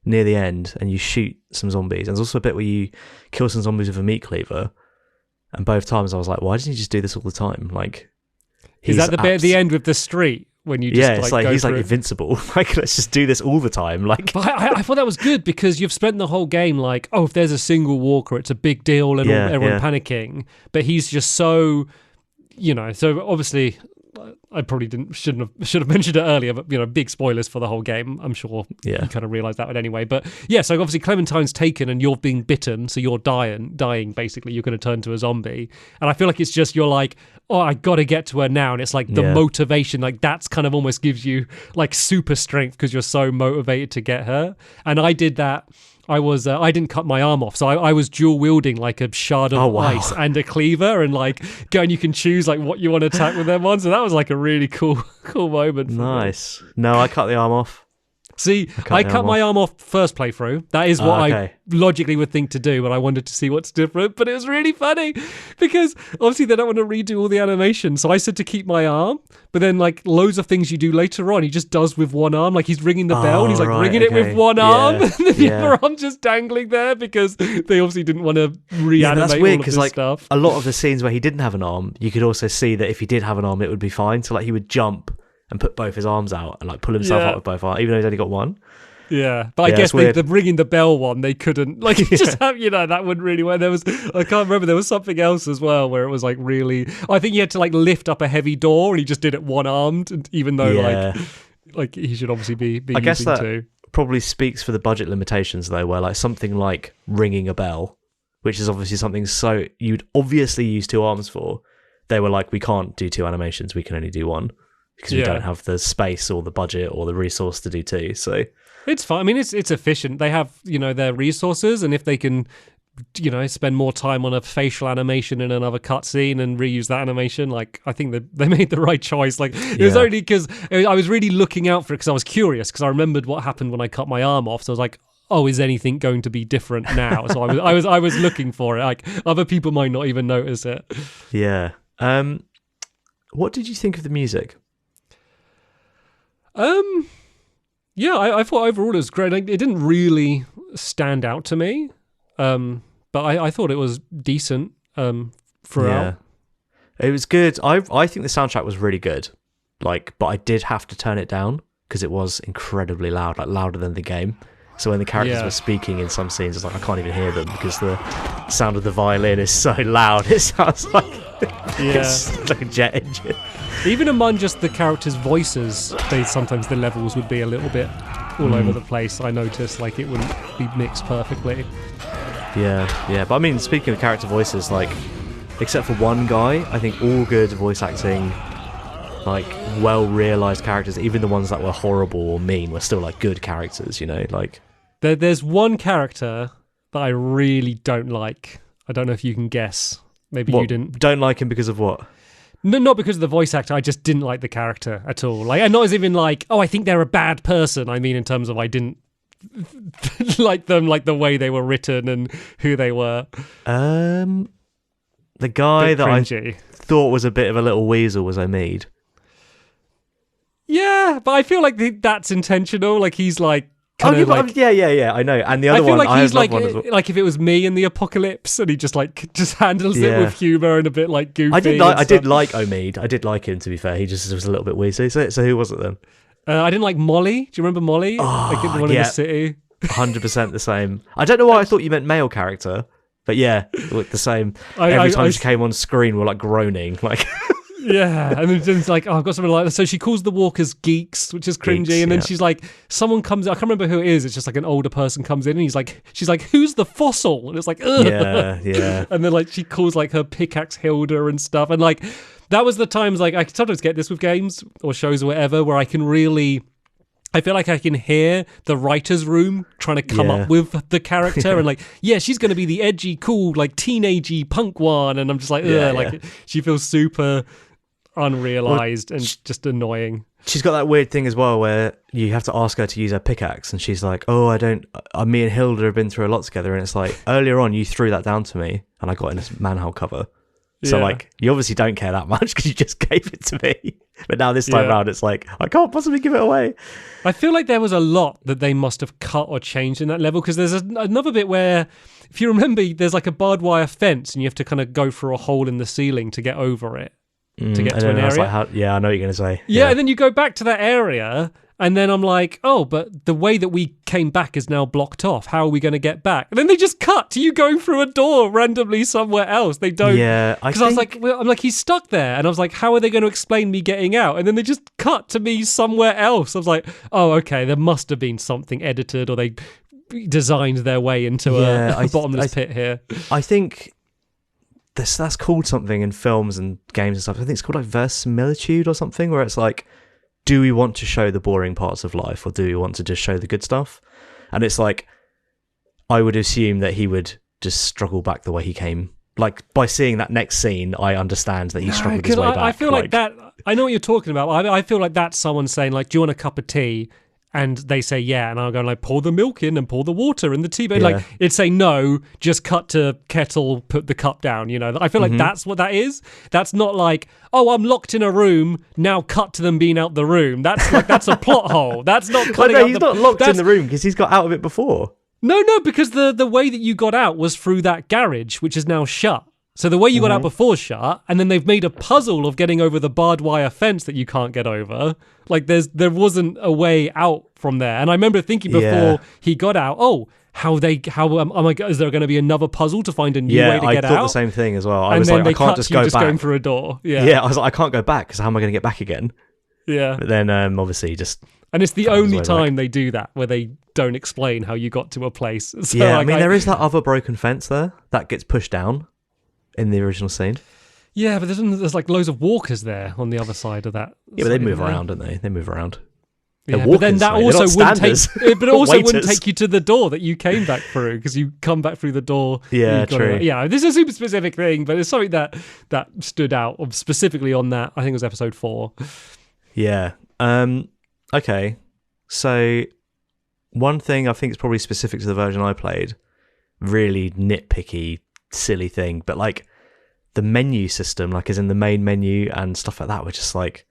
near the end, and you shoot some zombies. And there's also a bit where you kill some zombies with a meat cleaver, And both times I was like, why doesn't he just do this all the time? Like, is that the bit at the end with the street? When you just it's like he's like invincible. Like, let's just do this all the time. Like, but I thought that was good because you've spent the whole game like, oh, if there's a single walker, it's a big deal and everyone panicking. But he's just so, so obviously. I probably should have mentioned it earlier, but big spoilers for the whole game. I'm sure you kind of realised that one anyway. But yeah, so obviously Clementine's taken and you're being bitten, so you're dying basically. You're going to turn to a zombie, and I feel like it's just you're like, oh, I got to get to her now, and it's like the motivation, like that's kind of almost gives you like super strength because you're so motivated to get her. And I did that. I didn't cut my arm off, so I was dual wielding like a shard of ice and a cleaver, and like you can choose like what you want to attack with them on. So that was like a really cool moment. Nice. No, I cut the arm off. See, I cut my arm off first playthrough. That is what I logically would think to do, but I wanted to see what's different. But it was really funny because obviously they don't want to redo all the animation. So I said to keep my arm, but then like loads of things you do later on, he just does with one arm. Like he's ringing the bell and he's like ringing it with one arm, and then the other arm just dangling there because they obviously didn't want to reanimate that's weird, all of this like, stuff. A lot of the scenes where he didn't have an arm, you could also see that if he did have an arm, it would be fine. So like he would jump and put both his arms out and like pull himself up with both arms, even though he's only got one. Yeah, but I guess the ringing the bell one, they couldn't like just have, that wouldn't really work. There was, I can't remember, there was something else as well where it was like really, I think he had to like lift up a heavy door and he just did it one-armed, even though like he should obviously be I guess that two. Probably speaks for the budget limitations though, where like something like ringing a bell, which is obviously something so you'd obviously use two arms for, they were like, we can't do two animations, we can only do one because we don't have the space or the budget or the resource to do two. So it's fine. I mean, it's efficient. They have, their resources, and if they can, spend more time on a facial animation in another cutscene and reuse that animation, like I think that they made the right choice. Like it was only because I was really looking out for it because I was curious because I remembered what happened when I cut my arm off. So I was like, oh, is anything going to be different now? So I was looking for it. Like other people might not even notice it. Yeah. What did you think of the music? Yeah, I thought overall it was great. It didn't really stand out to me, but I thought it was decent throughout. Yeah. It was good. I think the soundtrack was really good, but I did have to turn it down because it was incredibly loud, like louder than the game. So when the characters were speaking in some scenes, it's like I can't even hear them because the sound of the violin is so loud. It sounds like it's like a jet engine. Even among just the characters' voices, sometimes the levels would be a little bit all over the place. I noticed, like, it wouldn't be mixed perfectly. Yeah. But I mean, speaking of character voices, like, except for one guy, I think all good voice acting, like, well-realised characters, even the ones that were horrible or mean, were still, like, good characters, like... There's one character that I really don't like. I don't know if you can guess. Maybe you didn't. Don't like him because of what? No, not because of the voice actor. I just didn't like the character at all. Like, and not as even like, oh, I think they're a bad person. I mean, in terms of I didn't like them, like the way they were written and who they were. The guy that I thought was a bit of a little weasel was Omid. Yeah, but I feel like that's intentional. Like he's like. Yeah, I know. And the other one, I have like one as well. Like if it was me in the apocalypse, and he just handles it with humor and a bit like goofy. I did like Omid. I did like him. To be fair, he just was a little bit weird. So who was it then? I didn't like Molly. Do you remember Molly? Like the one in the city. 100% the same. I don't know why I thought you meant male character, but yeah, it looked the same. Every time she came on screen, we're like groaning, like. Yeah, and then it's like, oh, I've got something like that. So she calls the walkers geeks, which is cringy, and then she's like, someone comes in, I can't remember who it is, it's just like an older person comes in, and she's like, who's the fossil? And it's like, ugh. Yeah. And then like she calls like her pickaxe Hilda and stuff, and like that was the times like I sometimes get this with games or shows or whatever where I feel like I can hear the writer's room trying to come up with the character and like, she's going to be the edgy, cool, like teenagey punk one. And I'm just like, like she feels super unrealized and just annoying. She's got that weird thing as well where you have to ask her to use her pickaxe and she's like, me and Hilda have been through a lot together. And it's like, earlier on you threw that down to me and I got in this manhole cover. So like, you obviously don't care that much because you just gave it to me. But now this time round, it's like, I can't possibly give it away. I feel like there was a lot that they must have cut or changed in that level, because there's another bit where, if you remember, there's like a barbed wire fence and you have to kind of go through a hole in the ceiling to get over it, to get to an area. Like, I know what you're going to say. Yeah, and then you go back to that area, and then I'm like, oh, but the way that we came back is now blocked off. How are we going to get back? And then they just cut to you going through a door randomly somewhere else. They don't. Yeah, because I was like, I'm like, he's stuck there, and I was like, how are they going to explain me getting out? And then they just cut to me somewhere else. I was like, oh, okay, there must have been something edited, or they designed their way into a bottomless pit here. I think that's called something in films and games and stuff. I think it's called like verisimilitude or something, where it's like, do we want to show the boring parts of life, or do we want to just show the good stuff? And it's like, I would assume that he would just struggle back the way he came. Like, by seeing that next scene, I understand that he struggled his way back. I feel like that, I know what you're talking about. I feel like that's someone saying, like, do you want a cup of tea? And they say, yeah. And I'll go, like, pour the milk in and pour the water in the tea. But like, it'd say, no, just cut to kettle, put the cup down, you know. I feel like that's what that is. That's not like, oh, I'm locked in a room, now cut to them being out the room. That's like, that's a plot hole. That's not cutting out he's not locked in the room because he's got out of it before. No, because the way that you got out was through that garage, which is now shut. So the way you got out before shut, and then they've made a puzzle of getting over the barbed wire fence that you can't get over. Like there wasn't a way out from there. And I remember thinking before he got out, oh my god, is there going to be another puzzle to find a new way to get out? Yeah, I thought the same thing as well. I and was then like, they I can't cut just you go just back. going through a door. Yeah, I was like, I can't go back because how am I going to get back again? Yeah. But then obviously just. And it's the only time they do that, where they don't explain how you got to a place. So yeah, like, I mean, there is that other broken fence there that gets pushed down in the original scene. Yeah, but there's like loads of walkers there on the other side of that. Yeah, but they move around, don't they? They move around. Yeah, but then that also wouldn't take you to the door that you came back through, because you come back through the door. Yeah, true. Yeah, this is a super specific thing, but it's something that stood out specifically on that. I think it was episode 4. Yeah. Okay. So one thing I think is probably specific to the version I played, really nitpicky, silly thing, but like the menu system, like as in the main menu and stuff like that, were just like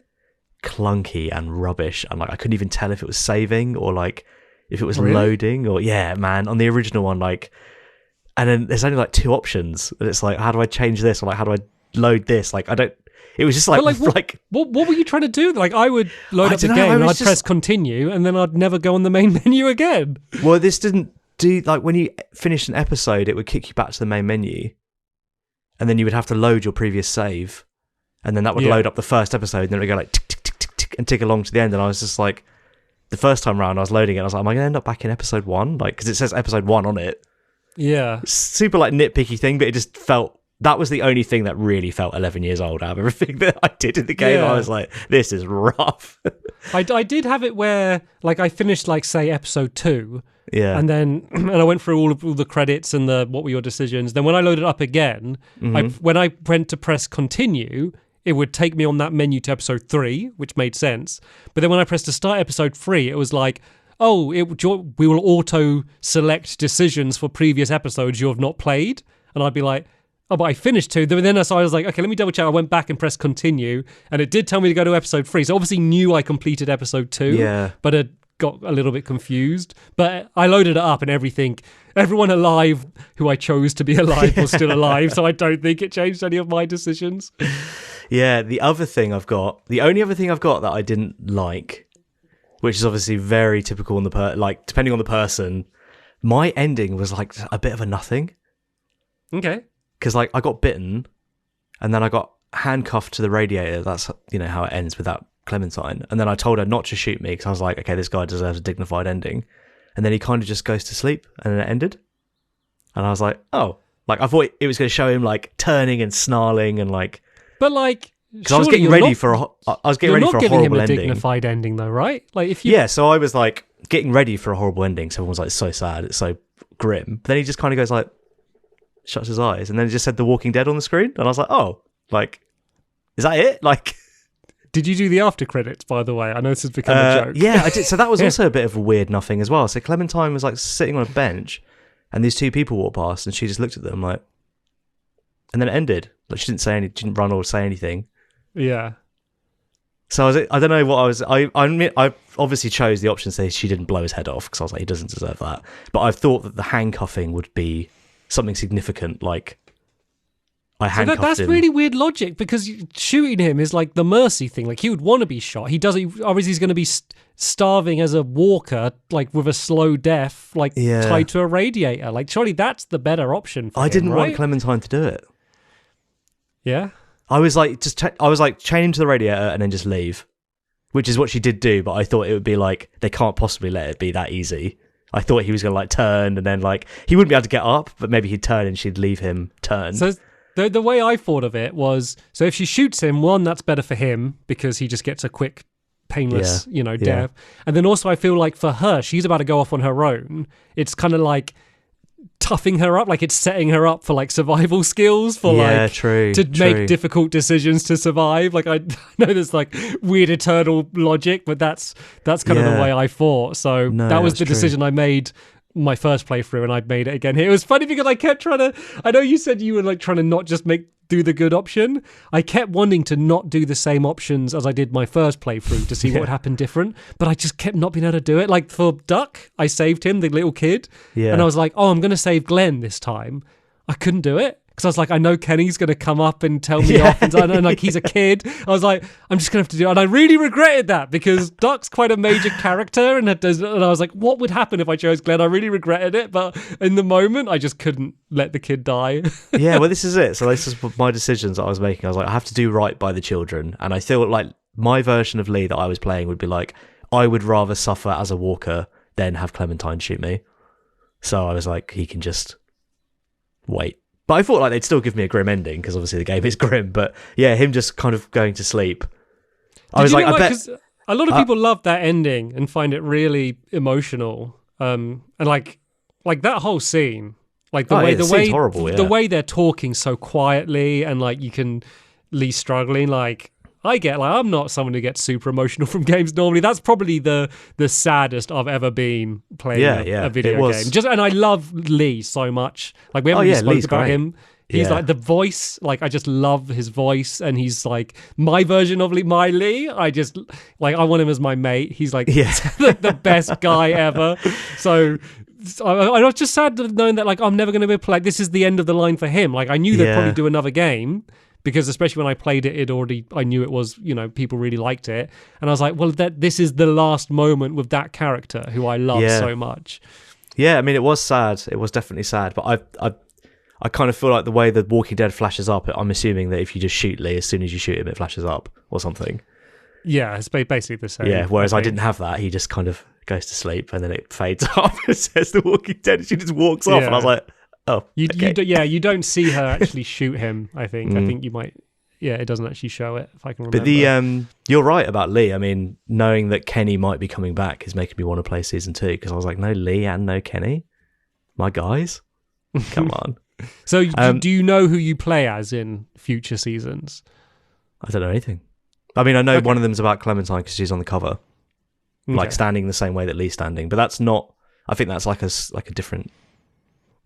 clunky and rubbish, and like I couldn't even tell if it was saving or like if it was loading, or on the original one, like, and then there's only like 2 options, and it's like, how do I change this, or like how do I load this? Like I don't. It was just like, what were you trying to do? Like, I would load up the game and I'd press continue, and then I'd never go on the main menu again. Well, this didn't do, like, when you finished an episode, it would kick you back to the main menu, and then you would have to load your previous save, and then that would load up the first episode, and then it would go like tick, tick, tick, tick, tick, and tick along to the end. And I was just like, the first time round, I was loading it, and I was like, am I going to end up back in episode 1? Like, because it says episode 1 on it. Yeah. Super, like, nitpicky thing, but it just felt. That was the only thing that really felt 11 years old out of everything that I did in the game. I was like, this is rough. I did have it where, like, I finished, like, say, episode 2. Yeah. And then I went through all the credits and the what were your decisions. Then when I loaded it up again, when I went to press continue, it would take me on that menu to episode 3, which made sense. But then when I pressed to start episode 3, it was like, oh, we will auto-select decisions for previous episodes you have not played. And I'd be like, oh, but I finished 2. Then so I was like, okay, let me double check. I went back and pressed continue, and it did tell me to go to episode 3. So obviously knew I completed episode 2, but it got a little bit confused. But I loaded it up, and everyone alive who I chose to be alive was still alive, so I don't think it changed any of my decisions. Yeah, the only other thing I've got that I didn't like, which is obviously very typical on depending on the person, my ending was like a bit of a nothing. Okay. Because like I got bitten, and then I got handcuffed to the radiator. That's how it ends with that Clementine. And then I told her not to shoot me because I was like, okay, this guy deserves a dignified ending. And then he kind of just goes to sleep, and then it ended. And I was like, oh, like I thought it was going to show him like turning and snarling and like. But like, because I was getting ready for a horrible ending. Dignified ending though, right? Like if you. Yeah, so I was like getting ready for a horrible ending. So everyone was like, it's so sad, it's so grim. But then he just kind of goes like. Shuts his eyes, and then it just said The Walking Dead on the screen, and I was like, oh, like, is that it? Like, did you do the after credits, by the way? I know this has become a joke. Yeah, I did. So that was also a bit of a weird nothing as well. So Clementine was like sitting on a bench, and these 2 people walked past, and she just looked at them like, and then it ended. Like she didn't run or say anything. Yeah. So I don't know what I was. I obviously chose the option to say she didn't blow his head off because I was like, he doesn't deserve that. But I thought that the handcuffing would be something significant, like I handcuffed that's him. really weird logic because shooting him is like the mercy thing. Like he would want to be shot. He doesn't. Obviously, he's going to be starving as a walker, like with a slow death, like tied to a radiator. Like surely that's the better option. For I him, didn't right? want Clementine to do it. Yeah. I was like, I was like, chain him to the radiator and then just leave, which is what she did do. But I thought it would be like, they can't possibly let it be that easy. I thought he was going to like turn and then like, he wouldn't be able to get up, but maybe he'd turn and she'd leave him turn. So the way I thought of it was, so if she shoots him, one, that's better for him because he just gets a quick, painless, death. And then also I feel like for her, she's about to go off on her own. It's kind of like toughing her up, like it's setting her up for like survival skills for make difficult decisions to survive. Like I know there's like weird eternal logic, but that's kind of the way I thought. So that was the decision I made my first playthrough, and I made it again here. It was funny because I kept trying to, I know you said you were like trying to not just do the good option. I kept wanting to not do the same options as I did my first playthrough to see what would happen different, but I just kept not being able to do it. Like for Duck, I saved him, the little kid, and I was like, oh, I'm going to save Glenn this time. I couldn't do it because I was like, I know Kenny's going to come up and tell me off, and like he's a kid. I was like, I'm just going to have to do it. And I really regretted that because Duck's quite a major character, and I was like, what would happen if I chose Glenn? I really regretted it, but in the moment, I just couldn't let the kid die. Yeah, well, this is it. So this is my decisions that I was making. I was like, I have to do right by the children, and I feel like my version of Lee that I was playing would be like, I would rather suffer as a walker than have Clementine shoot me. So I was like, he can just wait. But I thought like they'd still give me a grim ending because obviously the game is grim. But yeah, him just kind of going to sleep. I was like, I bet a lot of people love that ending and find it really emotional. And like that whole scene, like the way they're talking so quietly, and like you can Lee struggling. Like I get, like I'm not someone who gets super emotional from games normally. That's probably the saddest I've ever been playing a video game. And I love Lee so much. Like we haven't really spoken about him. He's like the voice, like I just love his voice, and he's like my version of my Lee. I just like, I want him as my mate. He's like the best guy ever. So I was just sad knowing that like I'm never going to be able to play. This is the end of the line for him. Like I knew they'd probably do another game, because especially when I played it, I knew it was, people really liked it. And I was like, well, this is the last moment with that character who I love so much. Yeah, I mean, it was sad. It was definitely sad. But I kind of feel like the way the Walking Dead flashes up, I'm assuming that if you just shoot Lee, as soon as you shoot him, it flashes up or something. Yeah, it's basically the same. Yeah, whereas I didn't have that. He just kind of goes to sleep and then it fades up and says The Walking Dead, and she just walks off. And I was like, oh, okay. You don't see her actually shoot him, I think. I think you might... Yeah, it doesn't actually show it, if I can remember. But you're right about Lee. I mean, knowing that Kenny might be coming back is making me want to play Season 2, because I was like, no Lee and no Kenny? My guys? Come on. So do you know who you play as in future seasons? I don't know anything. I mean, I know one of them's about Clementine because she's on the cover. Like standing the same way that Lee's standing. But that's not... I think that's like a different...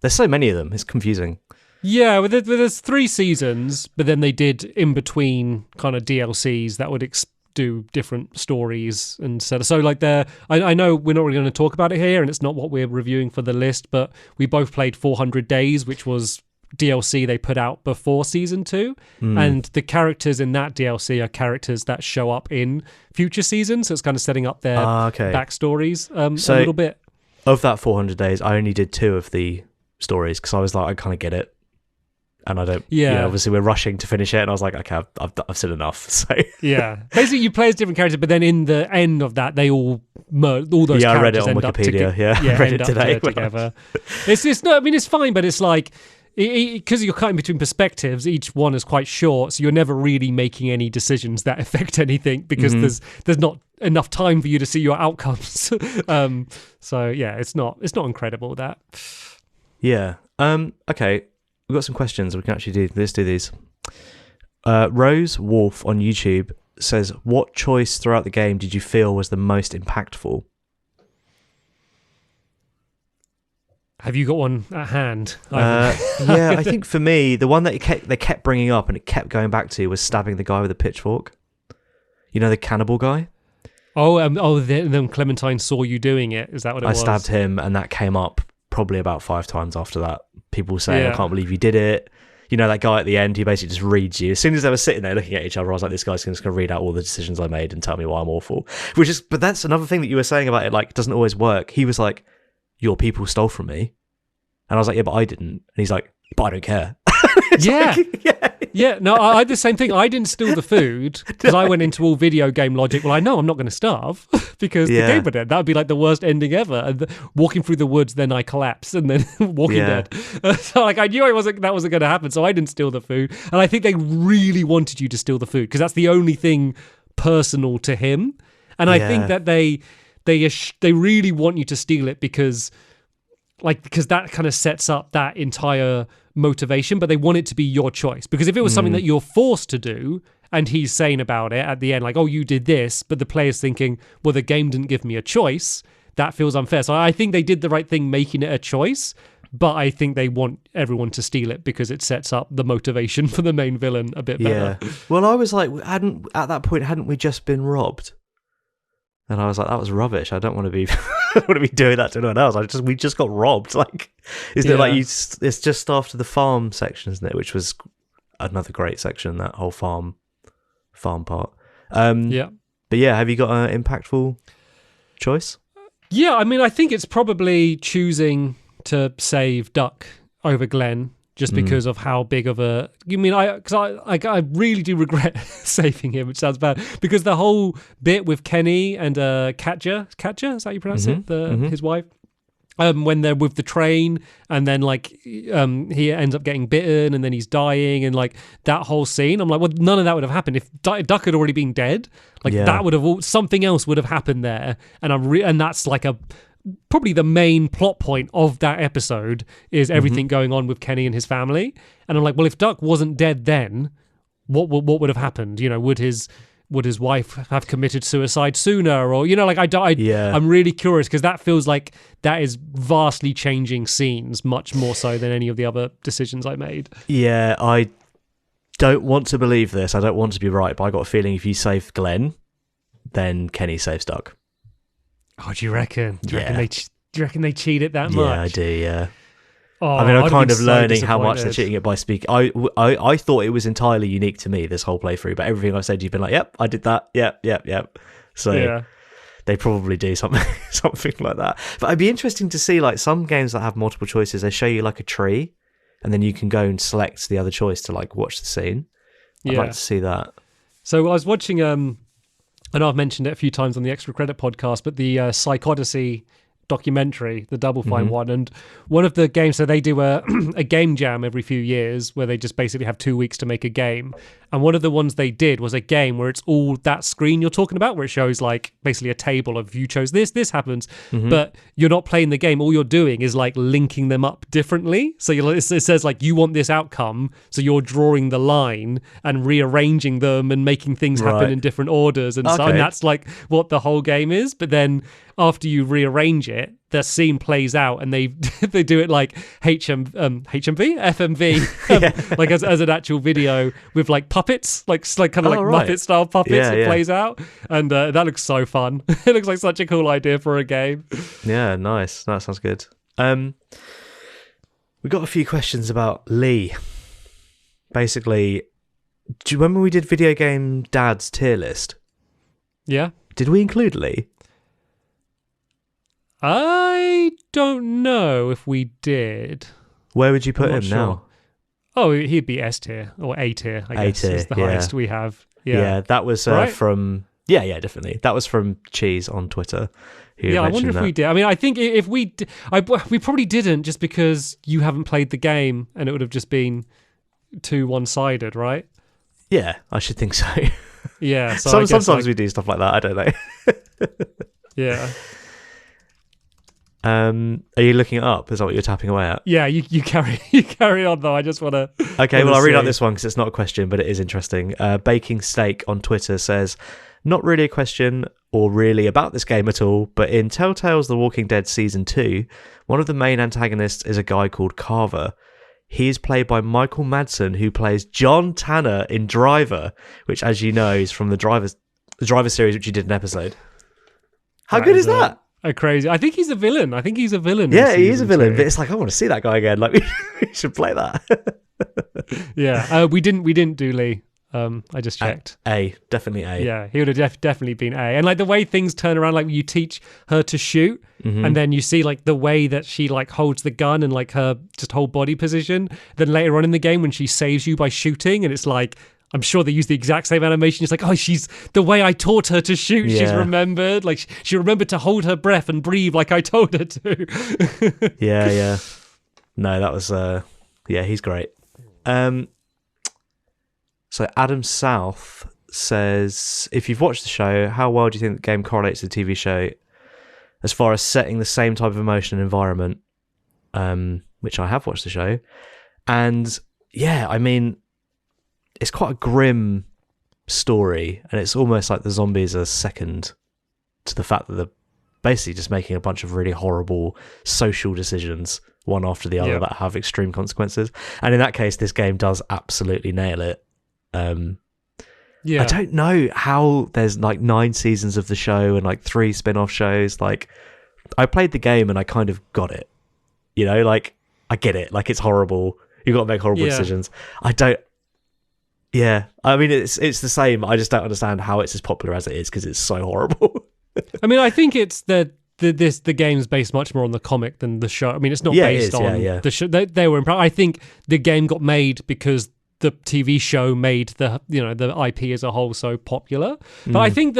There's so many of them. It's confusing. Yeah, well, there's 3 seasons, but then they did in between kind of DLCs that would do different stories and so like I know we're not really going to talk about it here, and it's not what we're reviewing for the list, but we both played 400 Days, which was DLC they put out before Season 2, and the characters in that DLC are characters that show up in future seasons, so it's kind of setting up their backstories a little bit. Of that 400 Days, I only did 2 of the stories because I was like, I kind of get it. And I don't, obviously we're rushing to finish it, and I was like, okay, I've said enough. So yeah, basically you play as different characters, but then in the end of that, they all those characters I read it on Wikipedia. I read it today together. It's not. I mean, it's fine, but it's like because you're cutting between perspectives, each one is quite short, so you're never really making any decisions that affect anything because there's not enough time for you to see your outcomes. So yeah, it's not incredible that. Yeah. Okay. We've got some questions. We can actually do these. Rose Wolf on YouTube says, what choice throughout the game did you feel was the most impactful? Have you got one at hand? Yeah, I think for me, the one that they kept bringing up and it kept going back to was stabbing the guy with a pitchfork. You know the cannibal guy? Then Clementine saw you doing it. Is that what it was? I stabbed him, and that came up probably about 5 times after that. People saying, Yeah. I can't believe you did it. You know, that guy at the end, he basically just reads you. As soon as they were sitting there looking at each other, I was like, this guy's just going to read out all the decisions I made and tell me why I'm awful. But that's another thing that you were saying about it, like, it doesn't always work. He was like, your people stole from me. And I was like, yeah, but I didn't. And he's like, but I don't care. Yeah. Yeah. Yeah, no, I had the same thing. I didn't steal the food because I went into all video game logic. Well, I know I'm not going to starve because the game would end. That would be like the worst ending ever. And walking through the woods, then I collapse, and then Walking Dead. So like I knew that wasn't going to happen, so I didn't steal the food. And I think they really wanted you to steal the food because that's the only thing personal to him. And I think that they really want you to steal it because that kind of sets up that entire motivation, but they want it to be your choice. Because if it was something that you're forced to do, and he's saying about it at the end, like, oh, you did this, but the player's thinking, well, the game didn't give me a choice, that feels unfair. So I think they did the right thing making it a choice, but I think they want everyone to steal it because it sets up the motivation for the main villain a bit better. Yeah. Well, I was like, hadn't we just been robbed? And I was like, that was rubbish. I don't want to be doing that to anyone else. We just got robbed. Like, isn't it like it's just after the farm section, isn't it? Which was another great section, that whole farm part. Yeah. But yeah, have you got an impactful choice? Yeah, I mean, I think it's probably choosing to save Duck over Glenn just because of how big of a... You mean, I really do regret saving him, which sounds bad, because the whole bit with Kenny and Katja, is that how you pronounce it? His wife? When they're with the train and then like he ends up getting bitten and then he's dying and like that whole scene, I'm like, well, none of that would have happened if Duck had already been dead. Like that would have something else would have happened there, and and that's like probably the main plot point of that episode is everything going on with Kenny and his family. And I'm like, well, if Duck wasn't dead then, what would have happened? You know, would his wife have committed suicide sooner? Or, you know, like I'm really curious because that feels like that is vastly changing scenes much more so than any of the other decisions I made. Yeah, I don't want to believe this. I don't want to be right, but I got a feeling if you save Glenn, then Kenny saves Duck. Oh, do you reckon? Do you reckon they cheat it that much? Yeah, I do, yeah. Oh, I mean, I'm kind of so learning how much they're cheating it by speaking. I thought it was entirely unique to me, this whole playthrough, but everything I've said, you've been like, yep, I did that. Yep. So they probably do something like that. But it'd be interesting to see, like, some games that have multiple choices, they show you like a tree, and then you can go and select the other choice to like watch the scene. I'd like to see that. So I was watching, I know I've mentioned it a few times on the Extra Credit podcast, but the Psychodyssey documentary, the Double Fine one, and one of the games, so they do a game jam every few years where they just basically have 2 weeks to make a game, and one of the ones they did was a game where it's all that screen you're talking about, where it shows like basically a table of you chose this happens, but you're not playing the game. All you're doing is like linking them up differently. So it says like you want this outcome, so you're drawing the line and rearranging them and making things happen in different orders and so on. That's like what the whole game is. But then after you rearrange it, the scene plays out, and they do it like FMV, like as an actual video with like puppets, like kind of Muppet style puppets. It plays out, and that looks so fun. It looks like such a cool idea for a game. Yeah, nice. That sounds good. We got a few questions about Lee. Basically, do you remember we did Video Game Dad's tier list? Yeah. Did we include Lee? I don't know if we did. Where would you put him now? Oh, he'd be S tier or A tier, I guess. Is the highest we have. Yeah, that was from... Yeah, definitely. That was from Cheese on Twitter. I wonder if we did. I mean, I think if we... we probably didn't, just because you haven't played the game and it would have just been too one-sided, right? Yeah, I should think so. Yeah. So sometimes we do stuff like that. I don't know. Yeah. Are you looking it up? Is that what you're tapping away at? Yeah, you carry on though. I just want to. Okay, well, I'll read out this one because it's not a question, but it is interesting. Baking Steak on Twitter says, not really a question or really about this game at all, but in Telltale's The Walking Dead Season 2, one of the main antagonists is a guy called Carver. He is played by Michael Madsen, who plays John Tanner in Driver, which, as you know, is from the Driver's the Driver series, which he did an episode. How That good is that? A crazy. I think he's a villain. I think he's a villain. in Yeah, he is a season villain, 2. but it's like I want to see that guy again. Like we should play that. Yeah, we didn't do Lee. I just checked. Definitely A. Yeah, he would have definitely been A. And like the way things turn around, like you teach her to shoot, and then you see like the way that she like holds the gun and like her just whole body position. Then later on in the game, when she saves you by shooting, and it's like, I'm sure they use the exact same animation. It's like, oh, she's the way I taught her to shoot. She's Yeah. remembered. Like she remembered to hold her breath and breathe like I told her to. Yeah. No, that was he's great. So Adam South says, if you've watched the show, how well do you think the game correlates to the TV show as far as setting the same type of emotion and environment? Which I have watched the show. And yeah, I mean, it's quite a grim story, and it's almost like the zombies are second to the fact that they're basically just making a bunch of really horrible social decisions, one after the other, Yeah. that have extreme consequences. And in that case, this game does absolutely nail it. Yeah. I don't know how there's like 9 seasons of the show and like 3 spin-off shows. Like, I played the game and I kind of got it. You know, like, I get it. Like, it's horrible. You've got to make horrible Yeah. decisions. I don't. Yeah, I mean, it's the same. I just don't understand how it's as popular as it is because it's so horrible. I mean, I think it's the game's based much more on the comic than the show. I mean, it's not Yeah, it based is, on yeah. the show. They were. I think the game got made because the TV show made the IP as a whole so popular. But I think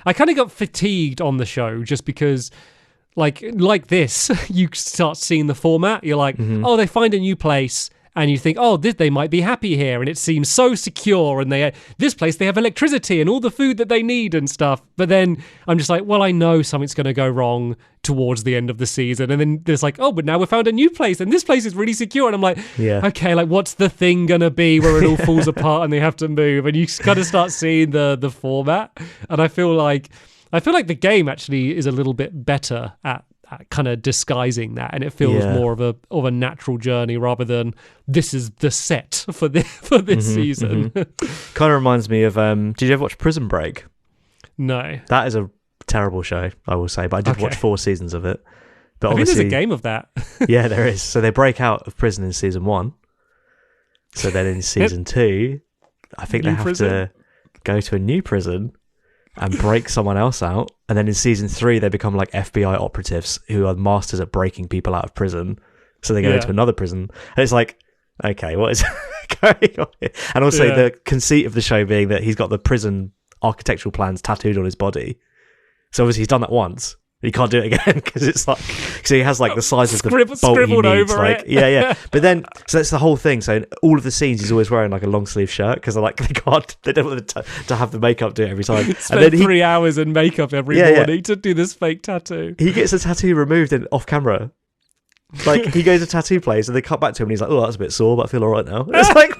I kind of got fatigued on the show just because. Like this, you start seeing the format. You're like, oh, they find a new place, and you think, oh, they might be happy here, and it seems so secure. And this place, they have electricity and all the food that they need and stuff. But then I'm just like, well, I know something's going to go wrong towards the end of the season, and then there's like, oh, but now we found a new place, and this place is really secure. And I'm like, Yeah. okay, like what's the thing gonna be where it all falls apart and they have to move? And you kind of start seeing the format, and I feel like the game actually is a little bit better at kind of disguising that, and it feels Yeah. more of a natural journey rather than this is the set for this season. Kind of reminds me of. Did you ever watch Prison Break? No, That is a terrible show, I will say, but I did Okay. watch 4 seasons of it. But I think there's obviously, a game of that. yeah, there is. So they break out of prison in season 1. So then in season 2, I think they New have prison. to go to a new prison and break someone else out. And then in season 3, they become like FBI operatives who are masters at breaking people out of prison. So they go Yeah. into another prison. And it's like, okay, what is going on here? And also Yeah. the conceit of the show being that he's got the prison architectural plans tattooed on his body. So obviously he's done that once. He can't do it again because it's like, so he has like the size of the bolt he Scribbled needs. over Like, it. yeah. But then, so that's the whole thing. So in all of the scenes, he's always wearing like a long sleeve shirt because they're like they don't want to have the makeup do it every time. Spend And then 3 hours in makeup every Yeah, yeah. morning to do this fake tattoo. he gets a tattoo removed off camera. Like he goes to tattoo place and they cut back to him and he's like, "Oh, that's a bit sore, but I feel all right now." It's like,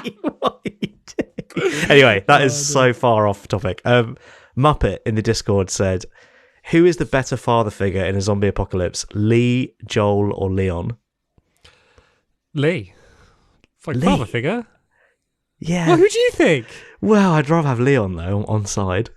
mate, what are you doing? Anyway, that is so far off topic. Muppet in the Discord said, "Who is the better father figure in a zombie apocalypse, Lee, Joel, or Leon?" Lee. Like Lee. father figure. Yeah. Well, who do you think? Well, I'd rather have Leon though on side.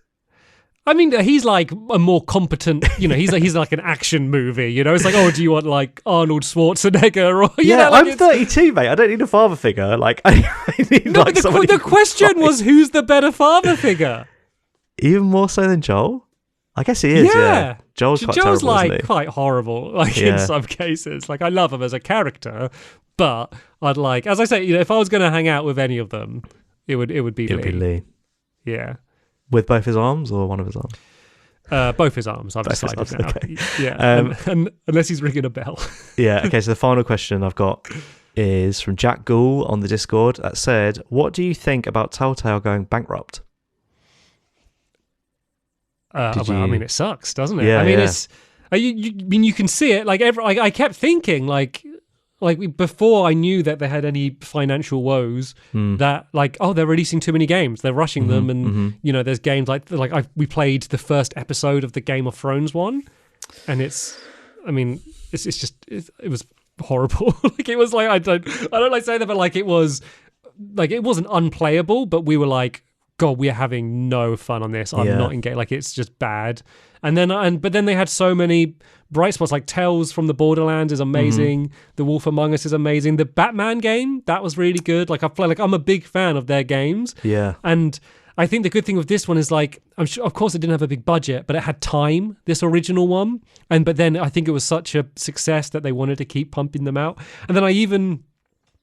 I mean, he's like a more competent, he's like an action movie, It's like, oh, do you want like Arnold Schwarzenegger or Yeah, like I'm 32, mate. I don't need a father figure. Like, I need No, like but somebody the who question can was, who's the better father figure? even more so than Joel. I guess he is. Yeah, Joel's quite Joel's terrible, isn't like he? quite horrible, like in Yeah. some cases. Like I love him as a character, but I'd like, as I say, if I was going to hang out with any of them, it would be It would be Lee. Lee. Yeah. With both his arms or one of his arms? Both his arms, I've Both his decided arms, now. okay. Yeah, and unless he's ringing a bell. Yeah, okay, so the final question I've got is from Jack Gould on the Discord that said, "What do you think about Telltale going bankrupt?" Did Well, I you- mean, it sucks, doesn't it? Yeah, I mean, yeah. it's. You can see it. Like I kept thinking, like before I knew that they had any financial woes, that like, oh, they're releasing too many games, they're rushing them, and there's games like we played the first episode of the Game of Thrones one, and it was horrible. Like it was like I don't like saying that, but like it wasn't unplayable, but we were like, God, we are having no fun on this. I'm Yeah. not engaged. Like, it's just bad. But then they had so many bright spots. Like Tales from the Borderlands is amazing. The Wolf Among Us is amazing. The Batman game, that was really good. Like I'm a big fan of their games. Yeah. And I think the good thing with this one is, like, I'm sure, of course, it didn't have a big budget, but it had time. This original one, but then I think it was such a success that they wanted to keep pumping them out. And then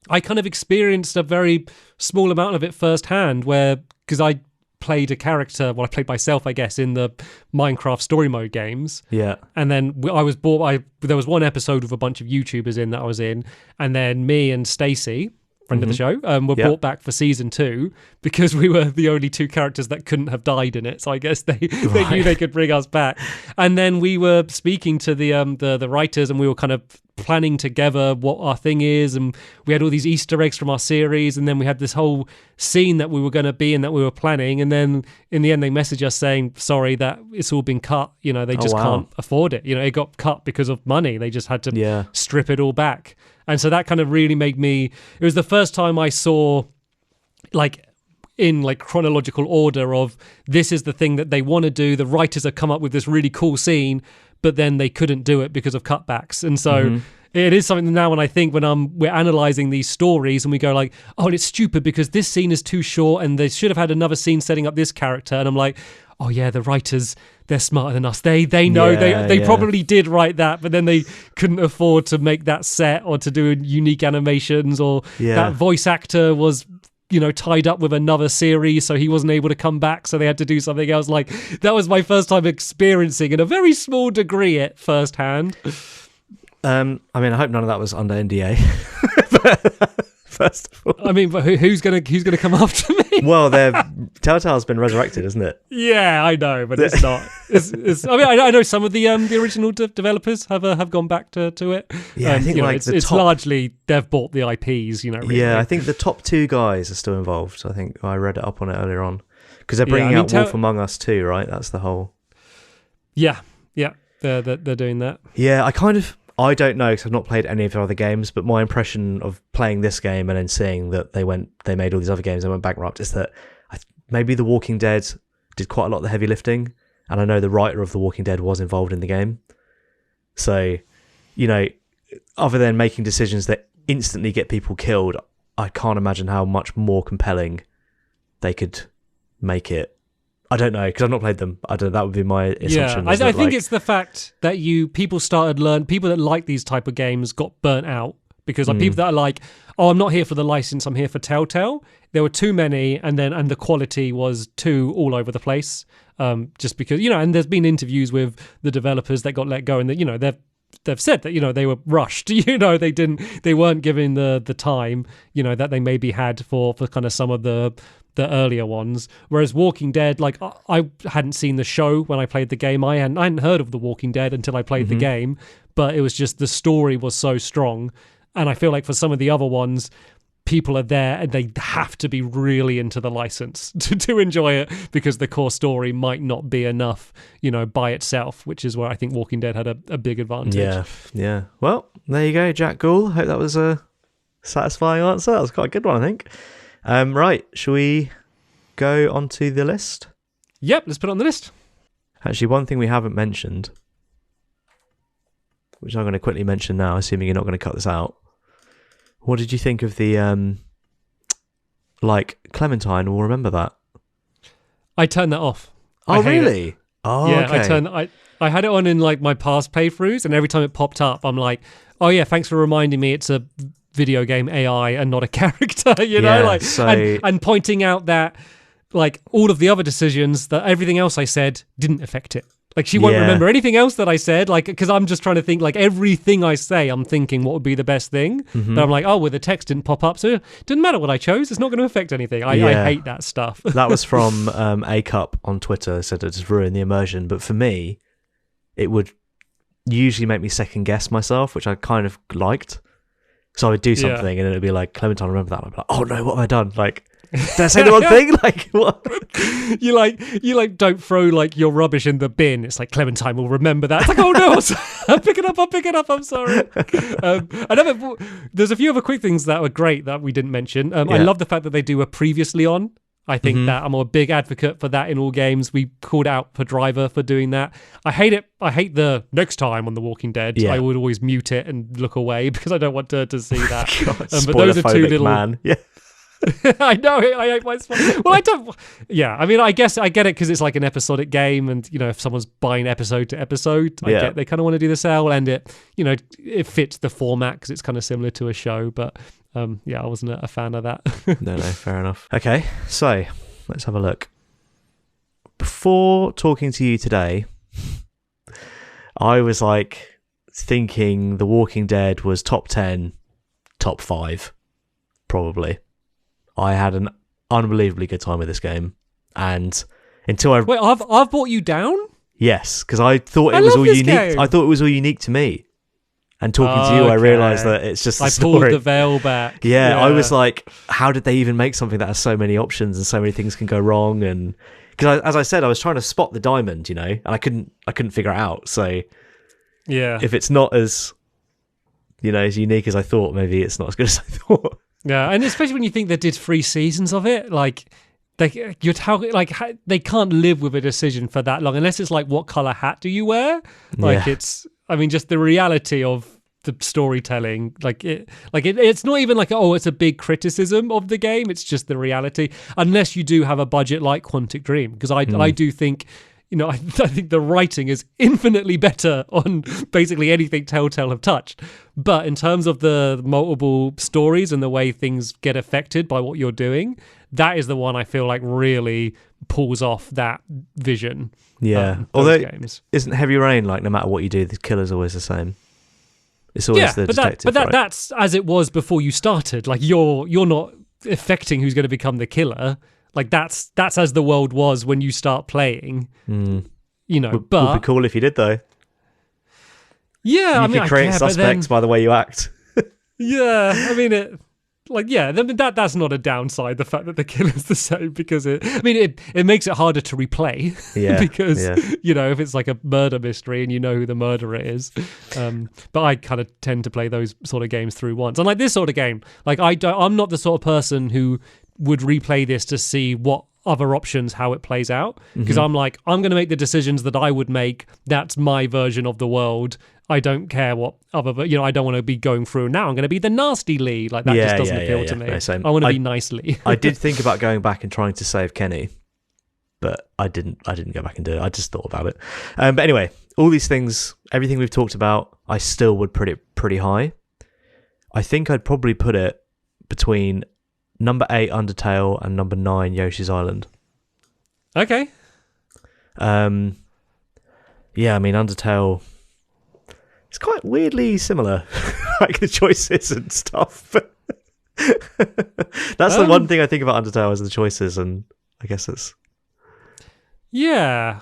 I kind of experienced a very small amount of it firsthand, because I played a character. Well, I played myself, I guess, in the Minecraft story mode games. Yeah. And then I was bought. There was one episode with a bunch of YouTubers in that I was in, and then me and Stacey, friend of the show, were brought back for season 2 because we were the only 2 characters that couldn't have died in it. So I guess they knew they could bring us back. And then we were speaking to the writers, and we were kind of planning together what our thing is, and we had all these Easter eggs from our series, and then we had this whole scene that we were going to be in that we were planning, and then in the end they messaged us saying, sorry, that it's all been cut. They just can't afford it. It got cut because of money. They just had to strip it all back. And so that kind of really made me, it was the first time I saw, like, in like chronological order of, this is the thing that they want to do. The writers have come up with this really cool scene, but then they couldn't do it because of cutbacks. And so it is something now when I think, when we're analysing these stories and we go like, oh, and it's stupid because this scene is too short and they should have had another scene setting up this character. And I'm like, oh yeah, the writers, they're smarter than us. They know, they probably did write that, but then they couldn't afford to make that set or to do unique animations, or that voice actor was, tied up with another series, so he wasn't able to come back, so they had to do something else. Like, that was my first time experiencing, in a very small degree, it firsthand. I mean, I hope none of that was under NDA. First of all, I mean, but who's gonna come after me? Well, Telltale's been resurrected, isn't it? Yeah, I know, but it's not. I mean, I know some of the original developers have gone back to it. Yeah, I think it's largely they've bought the IPs. Really. Yeah, I think the top 2 guys are still involved. I think I read it up on it earlier on, because they're bringing out Wolf Among Us too, right? That's the whole. Yeah, they're doing that. Yeah, I don't know because I've not played any of their other games, but my impression of playing this game and then seeing that they made all these other games and went bankrupt is that maybe The Walking Dead did quite a lot of the heavy lifting, and I know the writer of The Walking Dead was involved in the game. So, other than making decisions that instantly get people killed, I can't imagine how much more compelling they could make it. I don't know, because I've not played them. That would be my assumption. Yeah, I think it's the fact that people that like these type of games got burnt out, because like people that are like, oh, I'm not here for the license, I'm here for Telltale. There were too many, and the quality was too all over the place. Just because, and there's been interviews with the developers that got let go, and that, they've said that, they were rushed, they weren't given the time, that they maybe had for kind of some of the earlier ones. Whereas Walking Dead, like, I hadn't seen the show when I played the game. I hadn't heard of The Walking Dead until I played the game, but it was just, the story was so strong. And I feel like for some of the other ones, people are there and they have to be really into the license to enjoy it, because the core story might not be enough, by itself, which is where I think Walking Dead had a big advantage. Yeah. Well, there you go, Jack Gould. Hope that was a satisfying answer. That was quite a good one, I think. Right, shall we go onto the list? Yep, let's put it on the list. Actually, one thing we haven't mentioned, which I'm going to quickly mention now, assuming you're not going to cut this out. What did you think of the, Clementine will remember that? I turned that off. Oh, really? Oh, yeah, okay. I had it on in like my past playthroughs, and every time it popped up, I'm like, oh yeah, thanks for reminding me it's a video game AI and not a character, and pointing out that, like, all of the other decisions, that everything else I said didn't affect it. Like, she won't remember anything else that I said, like, because I'm just trying to think, like, everything I say, I'm thinking what would be the best thing. But I'm like, oh, well, the text didn't pop up, so it didn't matter what I chose. It's not going to affect anything. I hate that stuff. That was from A Cup on Twitter, said it just ruined the immersion. But for me, it would usually make me second guess myself, which I kind of liked. So I would do something and it would be like, Clementine, remember that? And I'd be like, oh no, what have I done? Like, did I say the wrong thing? Like, what? You don't throw like your rubbish in the bin. It's like, Clementine will remember that. It's like, oh no, I'll pick it up. I'm sorry. There's a few other quick things that were great that we didn't mention. I love the fact that they do a previously on I think that I'm a big advocate for that in all games. We called out for Driver for doing that. I hate it. I hate the next time on The Walking Dead. Yeah. I would always mute it and look away because I don't want to see that. God, but those are two little. man. Yeah. I know. I hate my. Well, I don't. Yeah, I mean, I guess I get it because it's like an episodic game, and if someone's buying episode to episode, I get they kind of want to do the sale, and it it fits the format because it's kind of similar to a show, but. Yeah, I wasn't a fan of that. No, fair enough. Okay, so let's have a look. Before talking to you today, I was like thinking The Walking Dead was top 10, top 5, probably. I had an unbelievably good time with this game, and until I wait, I've brought you down. Yes, because I thought it was all unique. Game. I thought it was all unique to me. And talking to you, I realised that it's just a story. I pulled the veil back. Yeah, I was like, how did they even make something that has so many options and so many things can go wrong? And because, as I said, I was trying to spot the diamond, and I couldn't figure it out. So, yeah, if it's not as, as unique as I thought, maybe it's not as good as I thought. Yeah, and especially when you think they did 3 seasons of it, like. They can't live with a decision for that long unless it's like, what color hat do you wear? Like just the reality of the storytelling. It's not even like, it's a big criticism of the game. It's just the reality. Unless you do have a budget like Quantic Dream, because I do think. I think the writing is infinitely better on basically anything Telltale have touched. But in terms of the multiple stories and the way things get affected by what you're doing, that is the one I feel like really pulls off that vision. Yeah. Although, games. Isn't Heavy Rain like no matter what you do, the killer's always the same? It's always the detective, but that's as it was before you started. Like you're not affecting who's going to become the killer. Like that's as the world was when you start playing, but would be cool if you did though. Yeah, you could create suspects by the way you act. Yeah, I mean that's not a downside. The fact that the killer's the same because it makes it harder to replay. Yeah, because if it's like a murder mystery and you know who the murderer is. But I kind of tend to play those sort of games through once. And like this sort of game, like I'm not the sort of person who would replay this to see what other options, how it plays out, because I'm like, I'm going to make the decisions that I would make. That's my version of the world. I don't care what other, I don't want to be going through now. I'm going to be the nasty Lee. Like that just doesn't appeal to me. No, same. I want to be nice Lee. I did think about going back and trying to save Kenny, but I didn't go back and do it. I just thought about it. But anyway, all these things, everything we've talked about, I still would put it pretty high. I think I'd probably put it between number 8 Undertale and number 9 Yoshi's Island. Okay. Undertale, it's quite weirdly similar, like the choices and stuff. That's the one thing I think about Undertale is the choices, and I guess it's... Yeah.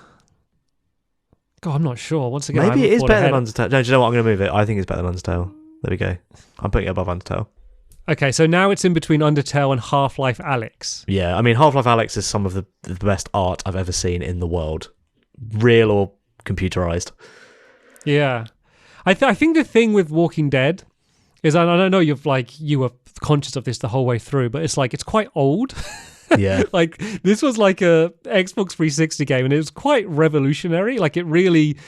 God, I'm not sure. Once again, maybe it is better than Undertale. No, do you know what? I'm going to move it. I think it's better than Undertale. There we go. I'm putting it above Undertale. Okay, so now it's in between Undertale and Half-Life Alyx. Yeah, I mean, Half-Life Alyx is some of the best art I've ever seen in the world. Real or computerized. Yeah. I think the thing with Walking Dead is, and I know you were conscious of this the whole way through, but it's like, it's quite old. Yeah. Like, this was like a Xbox 360 game, and it was quite revolutionary. Like, it really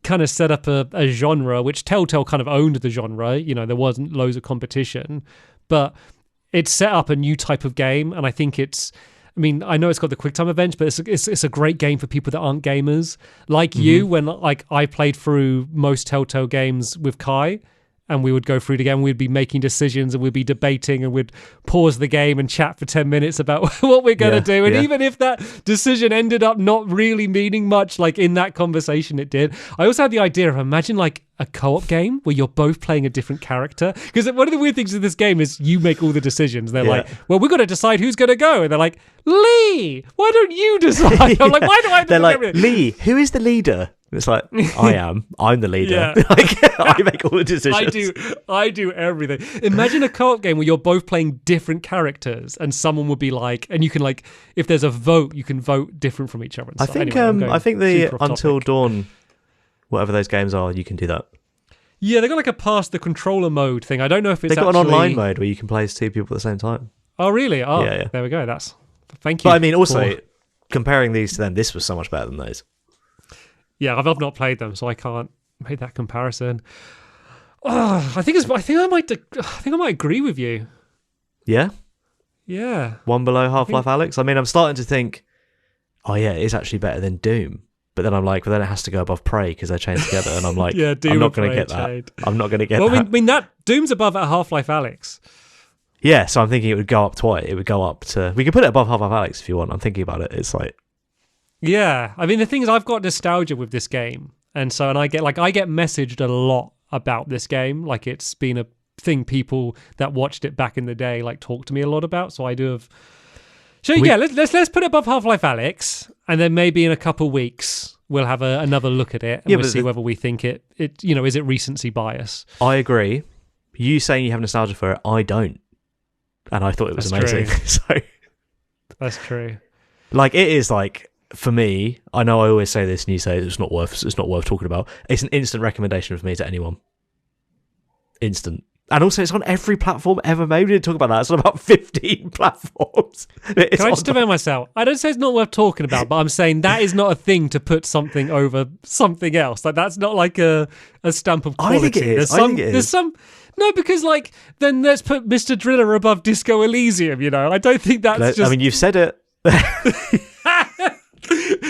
kind of set up a genre, which Telltale kind of owned the genre. There wasn't loads of competition, but it set up a new type of game, and I think I know it's got the QuickTime events, but it's a great game for people that aren't gamers. Like you, when I played through most Telltale games with Kai, and we would go through the game, we'd be making decisions, and we'd be debating, and we'd pause the game and chat for 10 minutes about what we're going to do. And even if that decision ended up not really meaning much, like in that conversation it did, I also had the idea of, imagine like a co-op game where you're both playing a different character. Because one of the weird things in this game is you make all the decisions. They're like, well, we've got to decide who's going to go. And they're like, Lee, why don't you decide? I'm like, why do I have to They're like, everything? Lee, who is the leader? It's like, I'm the leader. I make all the decisions. I do everything. Imagine a co-op game where you're both playing different characters, and someone would be like, and you can like, if there's a vote, you can vote different from each other. And I stuff. think Anyway, I think the Until Dawn, whatever those games are, you can do that. Yeah, they got like a pass the controller mode thing. I don't know if it's they got an online mode where you can play as 2 people at the same time. Oh really? Oh, yeah. There we go. That's Thank you. But I mean, also for- comparing these to them, this was so much better than those. yeah, I've not played them, so I can't make that comparison. Oh, I think I might agree with you. Yeah, Yeah. one below Half-Life Alyx. I mean, I'm starting to think, oh yeah, it is actually better than Doom. But then I'm like, well, then it has to go above Prey because they're chained together, and I'm like, Yeah, Doom I'm not and going to Prey get that. chained. I'm not going to get Well, that. I mean that Doom's above at Half-Life Alyx. Yeah, so I'm thinking it would go up twice. It would go up to. We could put it above Half-Life Alyx if you want. I'm thinking about it. It's like, Yeah, I mean the thing is, I've got nostalgia with this game, and I get messaged a lot about this game. Like it's been a thing people that watched it back in the day like talk to me a lot about. So I do have. So yeah, let's put it above Half-Life Alyx, and then maybe in a couple weeks we'll have another look at it, and we'll see whether we think it is it recency bias. I agree. You saying you have nostalgia for it, I don't, and I thought it was That's amazing. true. So That's true. like it is like for me. I know I always say this, and you say it's not worth talking about. It's an instant recommendation for me to anyone. Instant. And also, it's on every platform ever made. We didn't talk about that. It's on about 15 platforms. Can I just defend myself? I don't say it's not worth talking about, but I'm saying that is not a thing to put something over something else. Like that's not like a stamp of quality. I think it is. There's some. No, because like then let's put Mr. Driller above Disco Elysium. You know, I don't think that's just. I mean, you've said it.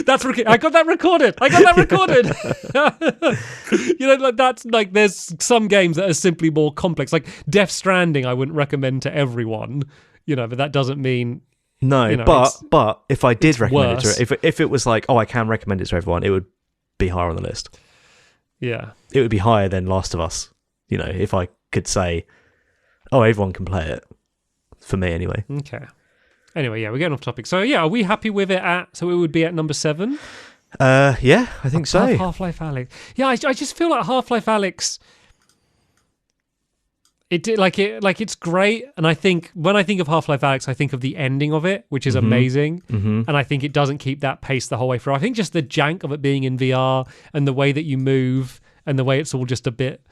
That's I got that recorded. You know, like that's like there's some games that are simply more complex. Like Death Stranding, I wouldn't recommend to everyone. You know, but that doesn't mean No, you know, but if I did recommend worse. it to if it was like, oh, I can recommend it to everyone, it would be higher on the list. yeah. It would be higher than Last of Us. You know, if I could say, oh, everyone can play it. For me, anyway. Okay. Anyway, yeah, we're getting off topic. So yeah, are we happy with it so it would be at number 7? Yeah, I think so. Half-Life Alyx. Yeah, I just feel like Half-Life Alyx. It's great, and I think when I think of Half-Life Alyx, I think of the ending of it, which is amazing, and I think it doesn't keep that pace the whole way through. I think just the jank of it being in VR and the way that you move and the way it's all just a bit.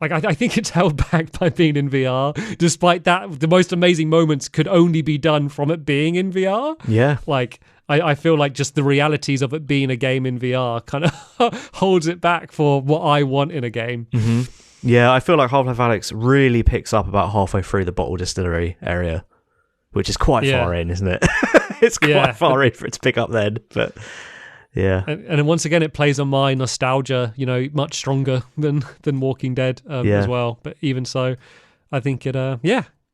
Like I think it's held back by being in VR. Despite that, the most amazing moments could only be done from it being in VR. Yeah. Like I feel like just the realities of it being a game in VR kind of holds it back for what I want in a game. Mm-hmm. Yeah, I feel like Half-Life Alyx really picks up about halfway through the bottle distillery area, which is quite far in, isn't it? It's quite far in for it to pick up then, but yeah. And then once again, it plays on my nostalgia, you know, much stronger than Walking Dead as well. But even so, I think it, up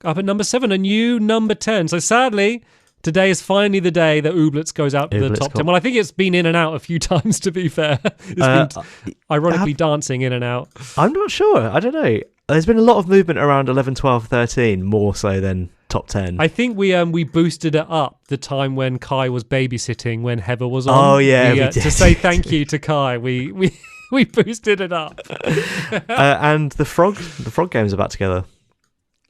at number 7, and you number 10. So sadly, today is finally the day that Ooblets goes out to the top 10. Well, I think it's been in and out a few times, to be fair. It's been ironically dancing in and out. I'm not sure. I don't know. There's been a lot of movement around 11, 12, 13, more so than top 10. I think we boosted it up the time when Kai was babysitting when Heather was on. Oh, yeah, we did. To say thank you to Kai, we boosted it up. And the frog game's about together.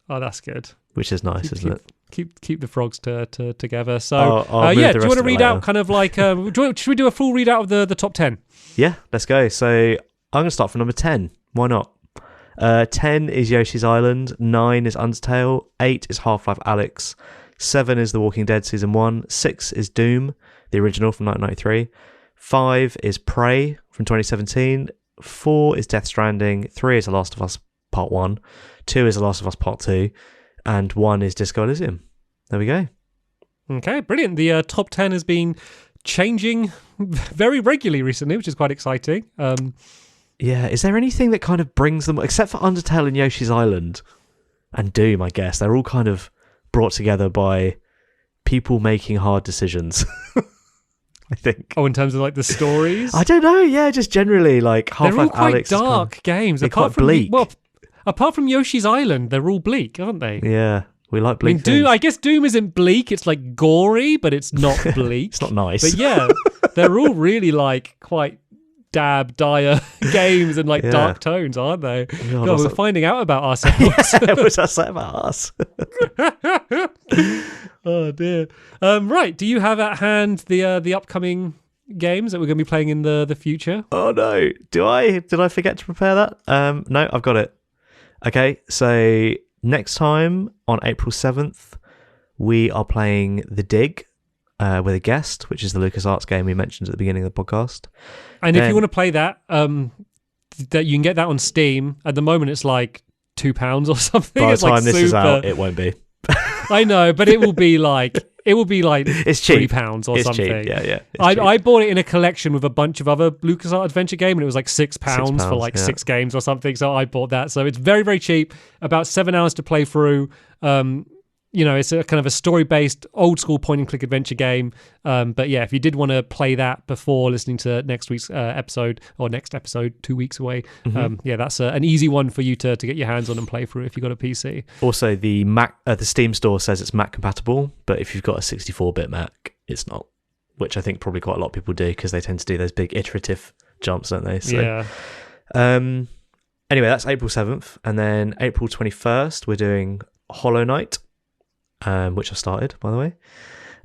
Oh, that's good. Which is nice, isn't it? Keep the frogs together. So I'll do you the want to rest read of it out kind of like should we do a full readout of the top 10? Yeah, let's go. So I'm going to start from number 10. Why not? 10 is Yoshi's Island, 9 is Undertale, 8 is Half-Life Alyx, 7 is The Walking Dead Season 1, 6 is Doom, the original from 1993, 5 is Prey from 2017, 4 is Death Stranding, 3 is The Last of Us Part 1, 2 is The Last of Us Part 2, and 1 is Disco Elysium. There we go. Okay, brilliant. The top 10 has been changing very regularly recently, which is quite exciting. Yeah, is there anything that kind of brings them, except for Undertale and Yoshi's Island and Doom, I guess, they're all kind of brought together by people making hard decisions, I think. Oh, in terms of like the stories? I don't know, yeah, just generally like Half-Life Alyx. They're all quite dark games. They're quite bleak. Apart from Yoshi's Island, they're all bleak, aren't they? Yeah, we like bleak things. I guess Doom isn't bleak, it's like gory, but it's not bleak. It's not nice. But yeah, they're all really like quite dire games and like dark tones, aren't they? God, we're finding out about ourselves. What's that say about us? Oh dear. Right, do you have at hand the upcoming games that we're going to be playing in the future? Oh no, did I forget to prepare that? No, I've got it. Okay, so next time on April 7th we are playing The Dig with a guest, which is the LucasArts game we mentioned at the beginning of the podcast. And if you want to play that, that you can get that on Steam. At the moment, it's like £2 or something. By the it's time like this super... is out, it won't be. I know, but it will be like it's cheap. £3 or it's something. Cheap. Yeah. I bought it in a collection with a bunch of other LucasArts adventure game, and it was like £6 for like 6 games or something. So I bought that. So it's very, very cheap. About 7 hours to play through. It's a kind of a story-based, old-school point-and-click adventure game. But yeah, if you did want to play that before listening to next week's episode, or next episode 2 weeks away, that's an easy one for you to get your hands on and play through if you've got a PC. Also, the Steam store says it's Mac compatible, but if you've got a 64-bit Mac, it's not, which I think probably quite a lot of people do because they tend to do those big iterative jumps, don't they? So, yeah. Anyway, that's April 7th, and then April 21st, we're doing Hollow Knight. Which I started, by the way.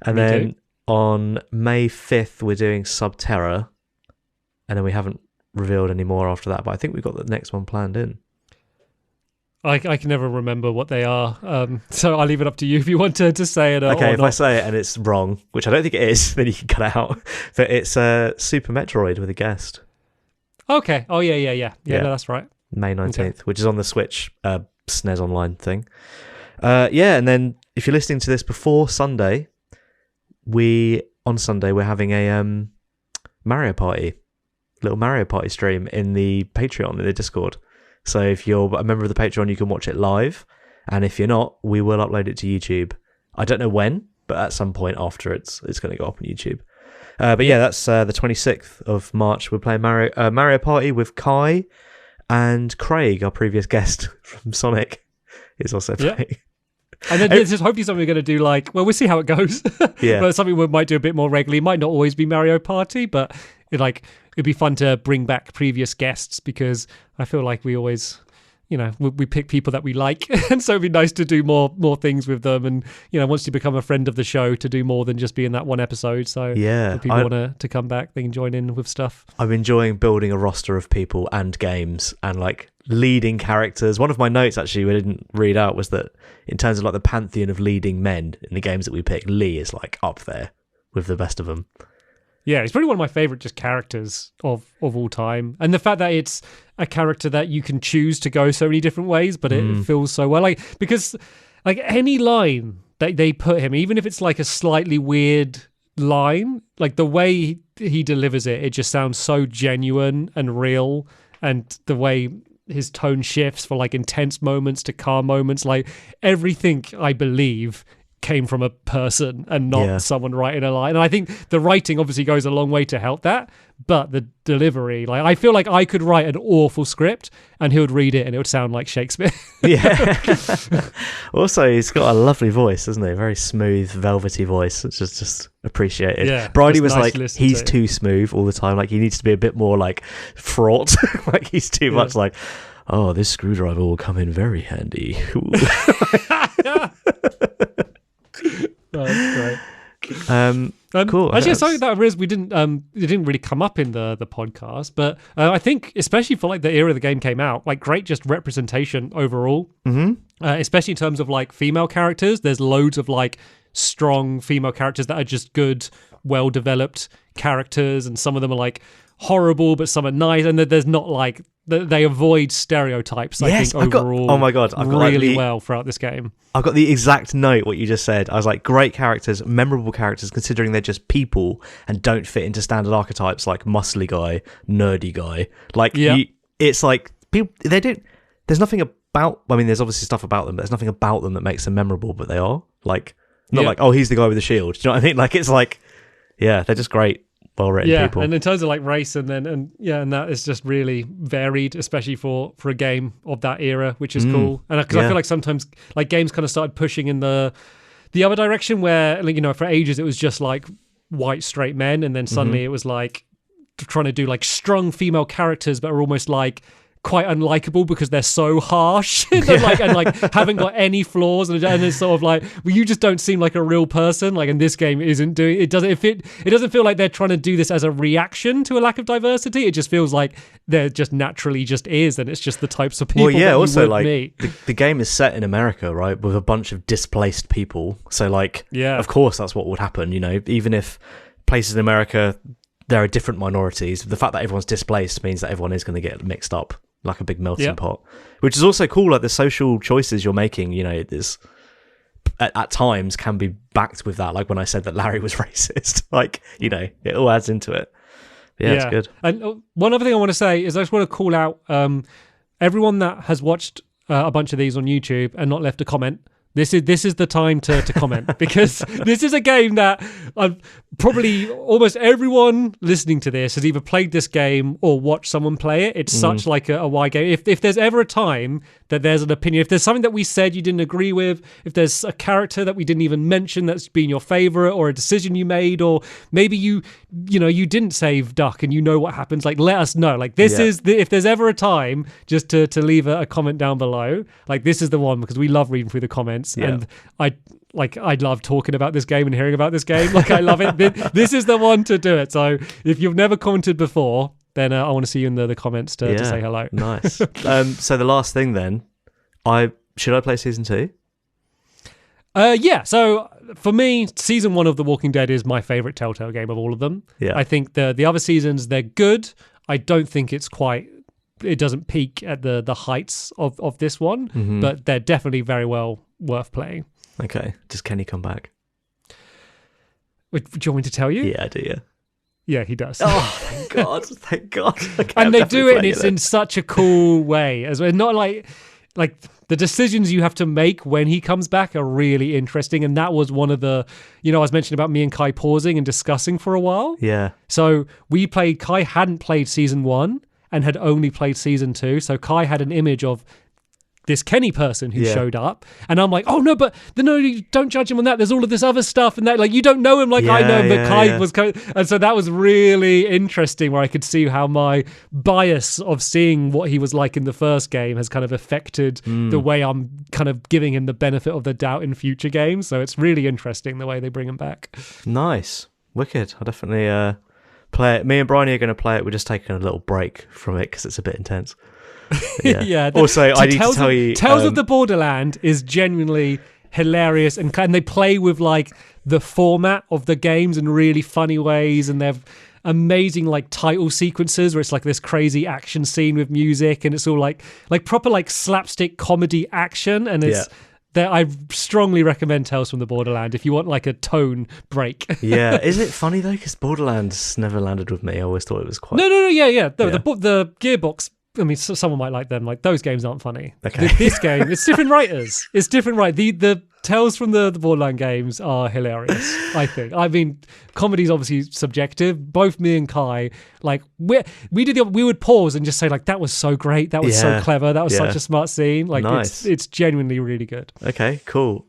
And then on May 5th, we're doing Subterra. And then we haven't revealed any more after that, but I think we've got the next one planned in. I can never remember what they are. So I'll leave it up to you if you want to say it. Okay, or if not. I say it and it's wrong, which I don't think it is, then you can cut it out. But it's Super Metroid with a guest. Okay. Oh, yeah. No, that's right. May 19th, which is on the Switch SNES Online thing. And then if you're listening to this before Sunday, we're having a Mario Party, little Mario Party stream in the Patreon, in the Discord. So if you're a member of the Patreon, you can watch it live. And if you're not, we will upload it to YouTube. I don't know when, but at some point after it's going to go up on YouTube. But yeah, that's the 26th of March. We're playing Mario Party with Kai, and Craig, our previous guest from Sonic, is also playing. And then this is hopefully something we're going to do we'll see how it goes. Yeah. But something we might do a bit more regularly. It might not always be Mario Party, but it'd be fun to bring back previous guests because I feel like we always, we pick people that we like. And so it'd be nice to do more things with them. And, once you become a friend of the show, to do more than just be in that one episode. So if people want to come back, they can join in with stuff. I'm enjoying building a roster of people and games and leading characters. One of my notes actually we didn't read out was that in terms of the pantheon of leading men in the games that we pick, Lee is up there with the best of them. Yeah, he's probably one of my favorite just characters of all time. And the fact that it's a character that you can choose to go so many different ways, but it feels so well. Because any line that they put him, even if it's a slightly weird line, the way he delivers it just sounds so genuine and real. And the way his tone shifts for intense moments to calm moments, everything I believe came from a person and not someone writing a line. And I think the writing obviously goes a long way to help that, but the delivery, I feel like I could write an awful script and he would read it and it would sound like Shakespeare. Yeah. Also, he's got a lovely voice, doesn't he? A very smooth, velvety voice, which is just appreciated. Yeah, Bridie was nice he's too smooth all the time. He needs to be a bit more fraught. He's too much oh, this screwdriver will come in very handy. Oh, that's great. Cool. Actually, something that we didn't it didn't really come up in the podcast, but I think especially for the era the game came out, great just representation overall. Mm-hmm. Especially in terms of female characters. There's loads of strong female characters that are just good, well developed characters, and some of them are horrible, but some are nice, and there's not they avoid stereotypes. Yes, I think overall. Oh my god, I've got really well throughout this game. I've got the exact note what you just said. I was great characters, memorable characters, considering they're just people and don't fit into standard archetypes muscly guy, nerdy guy. It's people. They don't. There's nothing about. I mean, there's obviously stuff about them, but there's nothing about them that makes them memorable. But they are not oh, he's the guy with the shield. Do you know what I mean? It's they're just great. Well-written people. And in terms of race and that is just really varied, especially for a game of that era, which is cool. And because I feel sometimes games kind of started pushing in the other direction where for ages it was just white straight men, and then suddenly it was trying to do strong female characters but are almost quite unlikable because they're so harsh and haven't got any flaws, and it's sort of like, well, you just don't seem like a real person. Like, and this game isn't doing it. It doesn't feel like they're trying to do this as a reaction to a lack of diversity. It just feels like they're just naturally just is, and it's just the types of people. Well, yeah. That Also, you would like meet. the game is set in America, right, with a bunch of displaced people. So, like, Yeah. of course, that's what would happen. You know, even if places in America there are different minorities, the fact that everyone's displaced means that everyone is going to get mixed up like a big melting pot, which is also cool. Like the social choices you're making, you know, there's at times can be backed with that. Like when I said that Larry was racist, like, you know, it all adds into it. Yeah, it's good. And one other thing I want to say is I just want to call out everyone that has watched a bunch of these on YouTube and not left a comment. This is the time to comment, because this is a game that probably almost everyone listening to this has either played this game or watched someone play it. It's such like a wide game. If there's ever a time that there's an opinion, if there's something that we said you didn't agree with, if there's a character that we didn't even mention that's been your favorite, or a decision you made, or maybe you didn't save Duck and you know what happens, like, let us know. Like, this is if there's ever a time just to leave a comment down below, like, this is the one, because we love reading through the comments. And I love talking about this game and hearing about this game. Like, I love it. This is the one to do it. So if you've never commented before, then I want to see you in the comments to say hello. Nice. So the last thing then, should I play season 2? Yeah. So for me, season 1 of The Walking Dead is my favorite Telltale game of all of them. Yeah. I think the other seasons, they're good. I don't think it doesn't peak at the heights of this one, but they're definitely very well worth playing. Okay. Does Kenny come back? Do you want me to tell you? Yeah, I do, yeah. Yeah, he does. Oh, thank God. Thank God. Okay, and they do it, and it's in such a cool way as well. Not like the decisions you have to make when he comes back are really interesting. And that was one of the, I was mentioning about me and Kai pausing and discussing for a while. Yeah. So Kai hadn't played season 1 and had only played season 2. So Kai had an image of this Kenny person who showed up, and I'm like, oh no, but no, don't judge him on that. There's all of this other stuff, and that, like, you don't know him like I know him, but Kai was, and so that was really interesting, where I could see how my bias of seeing what he was like in the first game has kind of affected the way I'm kind of giving him the benefit of the doubt in future games. So it's really interesting the way they bring him back. Nice, wicked. I'll definitely play it. Me and Bryony are going to play it. We're just taking a little break from it because it's a bit intense. Yeah. Also, I need to tell you, Tales of the Borderland is genuinely hilarious, and they play with like the format of the games in really funny ways, and they've amazing like title sequences where it's like this crazy action scene with music, and it's all like proper like slapstick comedy action, and it's I strongly recommend Tales from the Borderland if you want like a tone break. Yeah, is it funny though? Because Borderlands never landed with me. I always thought it was quite. No, the Gearbox. I mean, someone might like them. Like, those games aren't funny. Okay. This game, it's different writers. It's different, right? The Tales from the Borderland games are hilarious, I think. I mean, comedy's obviously subjective. Both me and Kai, like, we would pause and just say, like, that was so great. That was so clever. That was such a smart scene. Like, nice. It's genuinely really good. Okay, cool.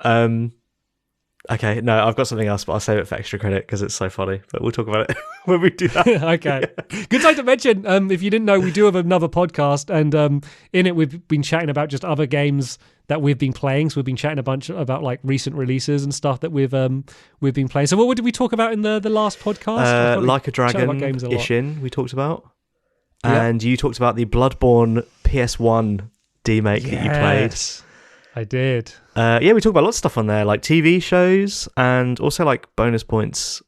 Okay, no, I've got something else, but I'll save it for extra credit because it's so funny. But we'll talk about it when we do that. Okay. Good time to mention, if you didn't know, we do have another podcast, and in it we've been chatting about just other games that we've been playing. So we've been chatting a bunch about like recent releases and stuff that we've been playing. So what did we talk about in the last podcast? Like a Dragon, Ishin, we talked about. And you talked about the Bloodborne PS1 demake that you played. I did. We talk about lots of stuff on there, like TV shows, and also like bonus points.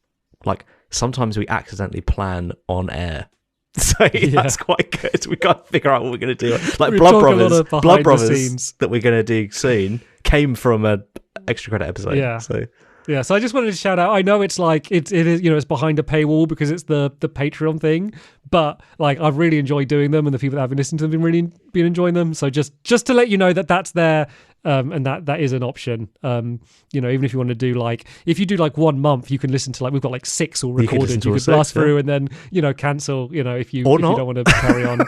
Like sometimes we accidentally plan on air, so that's quite good. We can't figure out what we're going to do. Like Blood Brothers that we're going to do soon came from an extra credit episode. Yeah. So I just wanted to shout out. I know it's like it is, it's behind a paywall because it's the Patreon thing, but like I've really enjoyed doing them, and the people that have been listening to them been enjoying them. So just to let you know that's there, and that is an option. Even if you want to do if you do 1 month, you can listen to we've got 6 all recorded. You could blast through and then cancel. If you don't want to carry on.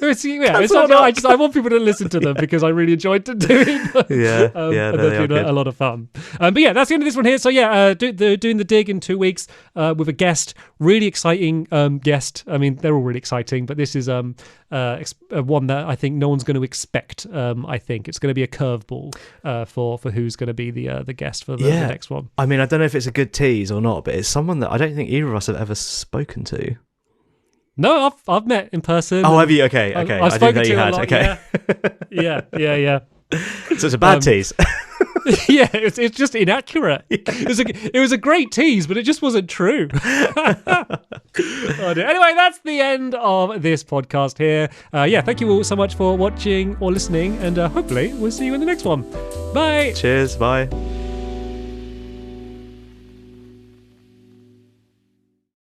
I want people to listen to them because I really enjoyed doing them. And they've been a lot of fun. But yeah, that's the end of this one here. So yeah, doing the dig in 2 weeks with a guest, really exciting guest. I mean, they're all really exciting, but this is one that I think no one's going to expect. I think it's going to be a curveball for who's going to be the guest for the next one. I mean, I don't know if it's a good tease or not, but it's someone that I don't think either of us have ever spoken to. No, I've met in person. Oh, have you? Okay. I've spoken to you had. Okay. Yeah. So it's a bad tease. Yeah, it's just inaccurate. It was a great tease, but it just wasn't true. Anyway, that's the end of this podcast here. Thank you all so much for watching or listening, and hopefully we'll see you in the next one. Bye. Cheers. Bye.